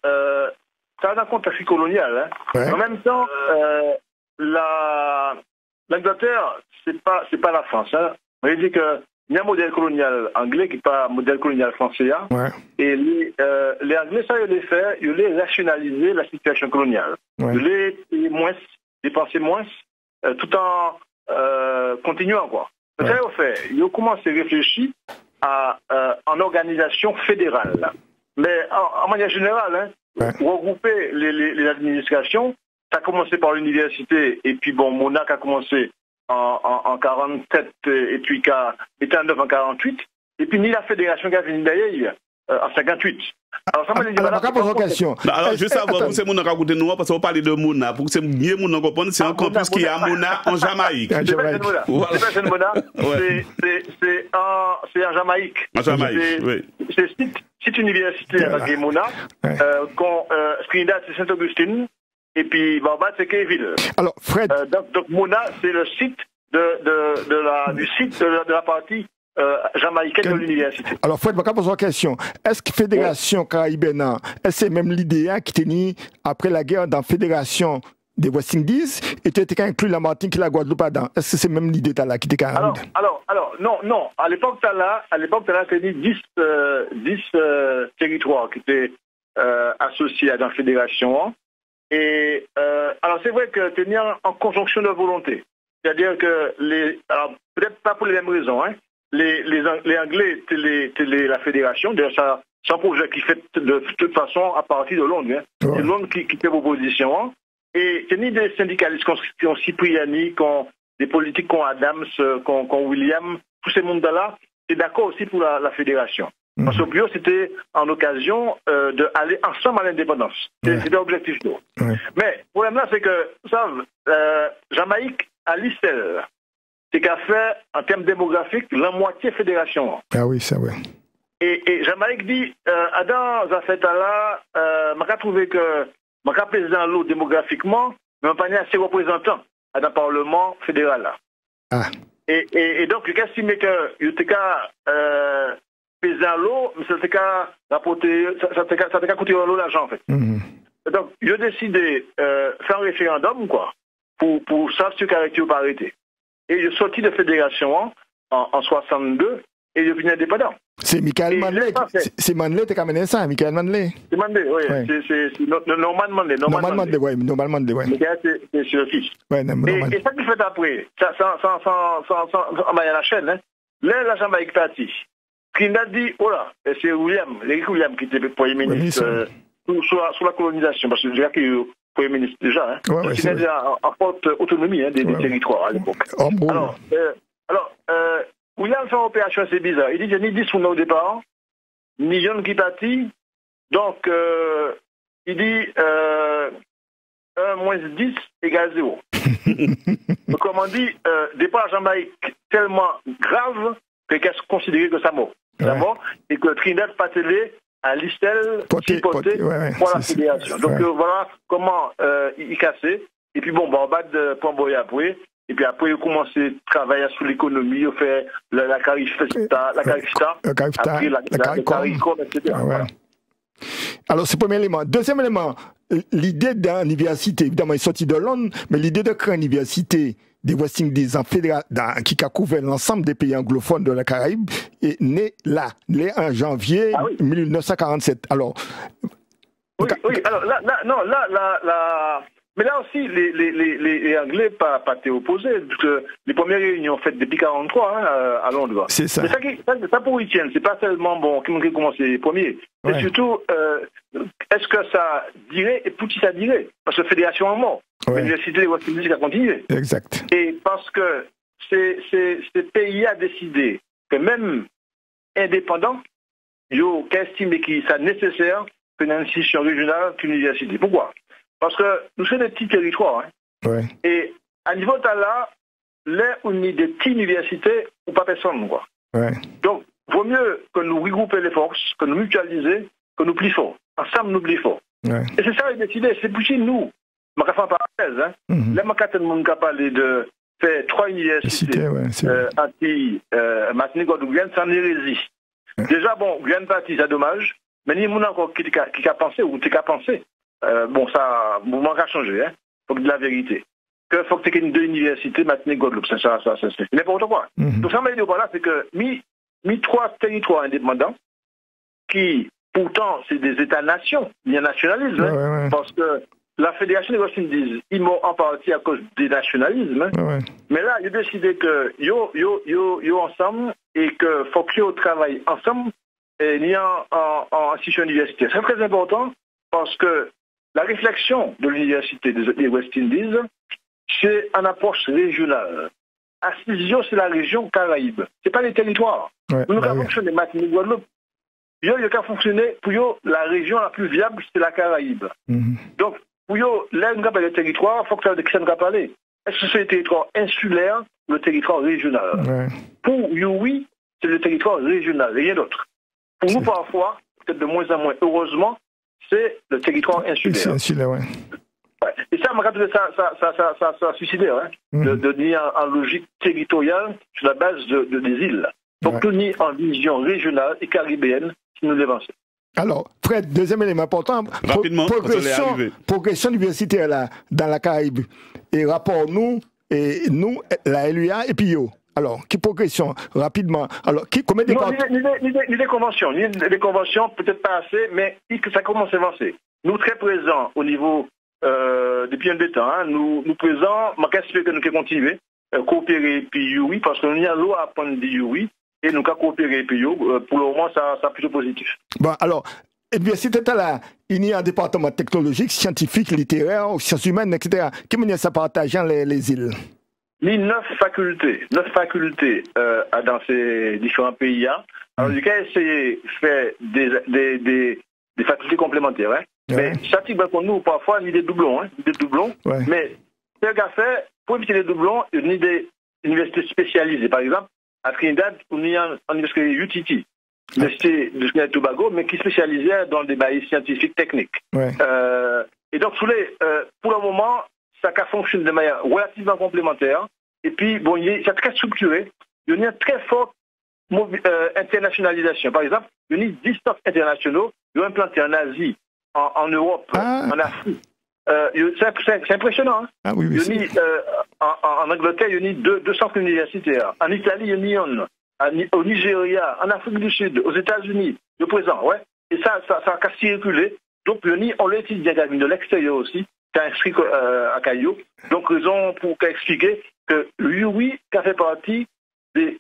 ça a un contexte colonial. Hein. Ouais. En même temps, l'Angleterre, c'est pas la France. Hein. On veut dire qu'il y a un modèle colonial anglais qui n'est pas un modèle colonial français. Hein. Ouais. Et les Anglais, ça, ils les rationaliser la situation coloniale. Ouais. Ils les dépenser moins, tout en continuant, quoi. C'est ça, au fait. Ils ont commencé à réfléchir en organisation fédérale. Mais en manière générale, regrouper les administrations, ça a commencé par l'université, et puis bon, Monac a commencé en 47, et puis était en 9 en 48, et puis ni la fédération qui a fini d'ailleurs en 58. Alors, ça m'a dit, question. Alors, juste savoir, pour ces gens qui racontent nous, parce qu'on parle de Mouna, pour que c'est mieux Mouna comprendre, c'est un campus qui est à Mouna, en Jamaïque. C'est pas une Mouna, c'est en Jamaïque. En Jamaïque, oui. C'est une université avec Mouna, Trinidad, c'est Saint-Augustine, et puis Barbade, c'est Kéville. Alors, Fred. Donc, Mouna, c'est le site de la partie jamaïcaine de l'université. Alors, Fred, je vais poser une question. Est-ce que Fédération Caraïbéenne, est-ce même l'idée qui était née après la guerre dans la Fédération des West Indies, et tu as inclus la Martinique et la Guadeloupe dedans. Est-ce que c'est même l'idée là qui était alors, non. À l'époque, tu as dit 10 territoires qui étaient associés à la fédération. Et alors, c'est vrai que tu es en conjonction de volonté. C'est-à-dire que, peut-être pas pour les mêmes raisons, hein, les Anglais, c'est la fédération. D'ailleurs, c'est un projet qui fait de toute façon à partir de Londres. Hein. Ouais. C'est Londres qui fait proposition. Hein. Et c'est ni des syndicalistes qui ont Cipriani, qui ont des politiques, qui ont Adams, qui ont William, tous ces mondes-là, c'est d'accord aussi pour la fédération. Parce que pour eux, c'était en occasion d'aller ensemble à l'indépendance. C'était l'objectif. Mais le problème là, c'est que, vous savez, Jamaïque, à l'Israël, c'est qu'à faire, en termes démographiques, la moitié fédération. Ah oui, ça oui. Et Jamaïque dit, dans Zafeta-là, je trouve que je suis président l'eau démographiquement, mais je n'ai pas assez représentants dans le Parlement fédéral. Là. Ah. Et donc, je estime que je suis président l'eau, mais ça t'a coûté l'eau l'argent, en fait. Donc, je décidé de faire un référendum, quoi, pour savoir ce caractère par arrêté. Et je suis sorti de fédération en 62 et je suis indépendant. C'est Michael Manley. C'est Manley qui a amené ça, Michael Manley. C'est Manley, oui. C'est Norman Manley. Norman Manley, oui. Michael, c'est sur le fils. Et ça qui fait après, sans la chaîne, hein, là, la Jamaïque partie. Trinidad dit, oh là, c'est Eric William qui était Premier ministre sous la colonisation, parce que déjà qu'il est Premier ministre déjà, hein. Trinidad a en forte autonomie des territoires à l'époque. Alors, William fait une opération assez bizarre. Il dit qu'il y a ni 10 au départ, ni jeunes qui partit. Donc, il dit 1 moins 10 égale 0. Donc, comme on dit, départ à Jamaïque tellement grave que qu'elle se considérait que ça mort. Ça mort, et que Trinidad Patelé à l'Istel supporté pour la fédération. Donc, voilà comment il cassait. Et puis, bon, en bas de Pamboy après. Et puis après, il a commencé à travailler sur l'économie, il a fait la Carifta, après la Caricom, etc. Alors, c'est le premier élément. Deuxième élément, l'idée d'une université, évidemment, est sortie de Londres, mais l'idée de créer une université des West Indies qui a couvert l'ensemble des pays anglophones de la Caraïbe est née là, en janvier 1947. Alors, oui, alors là, mais là aussi, les Anglais pas été opposés, parce que les premières réunions faites depuis 1943 à Londres. C'est ça. Mais ça pour Etienne, c'est pas tellement qui ont commencé les premiers. C'est surtout, est-ce que ça dirait et pour qui ça dirait? Parce que la fédération est morte. L'université des West Indies a continué. Exact. Et parce que ces pays a décidé que même indépendants, ils ont estimé qu'il est nécessaire qu'une institution régionale qu'une université. Pourquoi? Parce que nous sommes des petits territoires. Hein. Et à niveau de là, là où il y a des petites universités, ou pas personne. Quoi. Donc, il vaut mieux que nous regroupions les forces, que nous mutualisions, que nous plus forts. Ensemble, nous plus forts. Et c'est ça qui est décidé. C'est pour nous. Je vais faire une parenthèse. Hein. Là, je vais parler de faire 3 universités Martinique, Guadeloupe, sans hérésie. Déjà, bon, Guyane partie, c'est dommage. Mais il y a encore qui a pensé ou qui a pensé. Bon, ça, le mouvement a changé, hein. Faut dire la vérité. Que faut que tu aies deux universités, Martinique, Guadeloupe, c'est n'importe quoi. Donc, ça m'a dit voilà, c'est que, mis 3 territoires indépendants, qui, pourtant, c'est des États-nations, il y a un nationalisme, parce que la Fédération des West Indies, ils m'ont en partie à cause des nationalismes, mais là, ils ont décidé que, yo ensemble, et que faut qu'ils travaillent ensemble, et il y a en institution universitaire. C'est très important, parce que la réflexion de l'université des West Indies, c'est une approche régionale. Assisio, c'est la région Caraïbe. Ce n'est pas les territoires. Nous avons fonctionné Martinique, Guadeloupe. Il y a fonctionné pour la région la plus viable, c'est la Caraïbe. Donc, pour là, nous avons les territoires, il faut que ça ne soit pas aller. Est-ce que c'est le territoire insulaire ou le territoire régional? Pour oui, c'est le territoire régional, rien d'autre. Pour nous, parfois, peut-être de moins en moins, heureusement, c'est le territoire insulaire. C'est insulaire, Et ça, ça a suicidé, de nier en logique territoriale sur la base des îles. Donc, tout nier en vision régionale et caribéenne si nous l'avançons. Alors, Fred, deuxième élément important, rapidement, progression universitaire là, dans la Caraïbe. Et rapport nous, la LUA et puis Alors, qui progression, rapidement. Alors, combien de des conventions. Les conventions, peut-être pas assez, mais ça commence à avancer. Nous, très présents au niveau, depuis un des temps, hein, nous présents, je pense que nous pouvons continuer, coopérer puis oui, parce qu'on y a l'eau à apprendre du oui. Et nous avons coopéré, puis pour le moment, ça plutôt positif. Bon, alors, l'université là, il y a un département technologique, scientifique, littéraire, sciences humaines, etc. Qui mène ça partage les îles? Il y a 9 facultés dans ces différents pays. Alors, du coup, essayer de faire des facultés complémentaires. Hein. Ouais. Mais ça, pour nous, parfois, il y a des doublons. Ouais. Mais, pour éviter les doublons, il y a des universités spécialisées. Par exemple, à Trinidad, on y a une université UTT, l'université de Trinidad et Tobago, mais qui spécialisait dans des bails scientifiques techniques. Ouais. Et donc, pour le moment, ça fonctionne de manière relativement complémentaire. Et puis, bon, c'est très structuré. Il y a une très forte internationalisation. Par exemple, il y a 10 stocks internationaux qui ont implanté en Asie, en Europe, en Afrique. C'est impressionnant. Hein? Ah, oui, en Angleterre, il y a 2 centres universitaires. En Italie, il y en a au Nigeria, en Afrique du Sud, aux États-Unis, le présent, ouais. Et ça a circulé. Donc, on l'étudie de l'extérieur aussi, c'est inscrit à Caillou. Donc, raison pour expliquer que l'UI fait partie des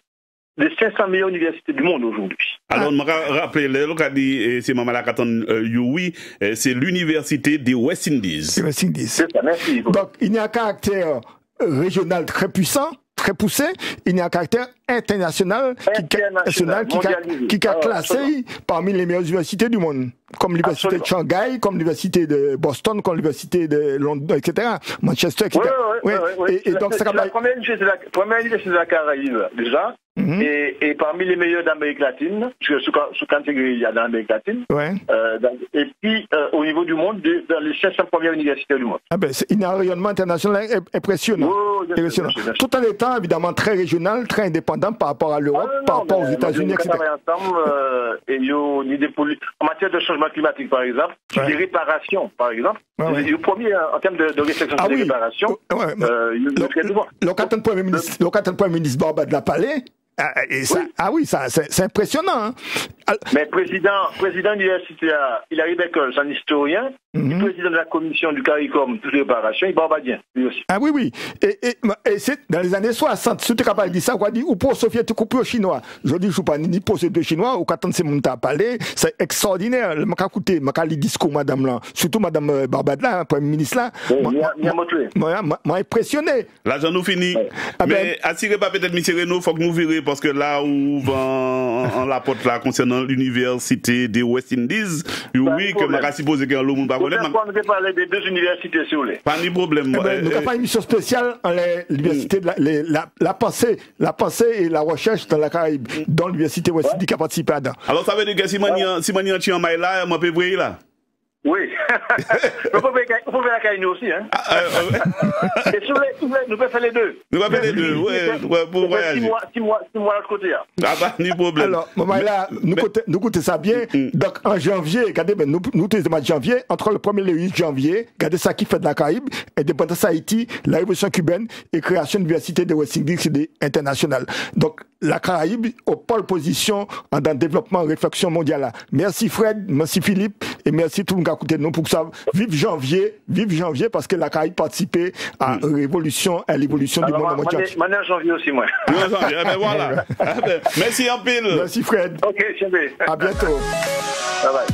500 meilleures universités du monde aujourd'hui. Alors, je me rappelle, c'est Maman Lakaton Youi, c'est l'université des West Indies. C'est ça, merci. Donc, il y a un caractère régional très puissant, très poussé, il y a un caractère international qui a classé parmi les meilleures universités du monde. Comme l'université de Shanghai, comme l'université de Boston, comme l'université de Londres, etc. Manchester, etc. Oui. Et donc, c'est la première université de la Caraïbe, déjà. Et parmi les meilleurs d'Amérique latine, sous catégorie, il y a dans l'Amérique latine. Ouais. Et puis, au niveau du monde, dans les 500 premières universités du monde. Ah ben, il y a un rayonnement international impressionnant. Impressionnant. Tout en étant, évidemment, très régional, très indépendant par rapport à l'Europe, par rapport aux États-Unis, etc. En matière de changement climatique, par exemple, des réparations, par exemple. Le premier, en termes de réflexion sur les réparations, le Premier ministre Barba de la Palais, c'est impressionnant. Hein. Mais président universitaire, Hilary Beckles, un historien, président de la commission du CARICOM, toutes les réparations, il barbadien, lui aussi. Ah oui. Et c'est dans les années 60, si tu es capable de dire ça, quoi, dit, ou pour soviétique ou pour chinois. Je dis, je ne suis pas ni pour ces deux chinois, ou quand on s'est monté à parler, c'est extraordinaire. Je vais écouter, le discours, madame là, surtout madame Barbadla, premier ministre là. M'a impressionné. Là, j'en ai fini. Mais attirez pas peut-être M. Renaud, il faut que nous virions, parce que là où on la porte là concernant l'université des West Indies, oui, que m'a supposé qu'il y a l'homme pas connaître. On peut parler des 2 universités, si vous voulez. Pas de problème. Nous avons fait une émission spéciale en l'université de la pensée et la recherche dans la Caraïbe, dans l'université West Indies qui a participé à dedans. Alors ça veut dire que si je suis en maille là, je peux briller là. Oui. On peut faire la Caïne aussi, hein. Et si vous voulez, nous pouvons faire les deux. Nous pouvons faire les deux, pour voyager. 6 mois de l'autre côté. Ah bah, ni problème. Alors, là, nous écoutez ça bien. Donc, en janvier, regardez, nous sommes en janvier, entre le 1er et le 8 janvier, regardez ça qui fait de la Caraïbe, indépendance Haïti, la révolution cubaine et création de l'université de West Indies internationale. Donc, la Caraïbe au pôle position dans le développement réflexion mondiale. Merci Fred, merci Philippe et merci tout le monde qui a écouté nous pour ça. Vive janvier parce que la Caraïbe participait à l'évolution du monde mondial. Maintenant janvier aussi moi. Janvier, voilà. Merci en pile. Merci Fred. OK, à bientôt. Bye bye.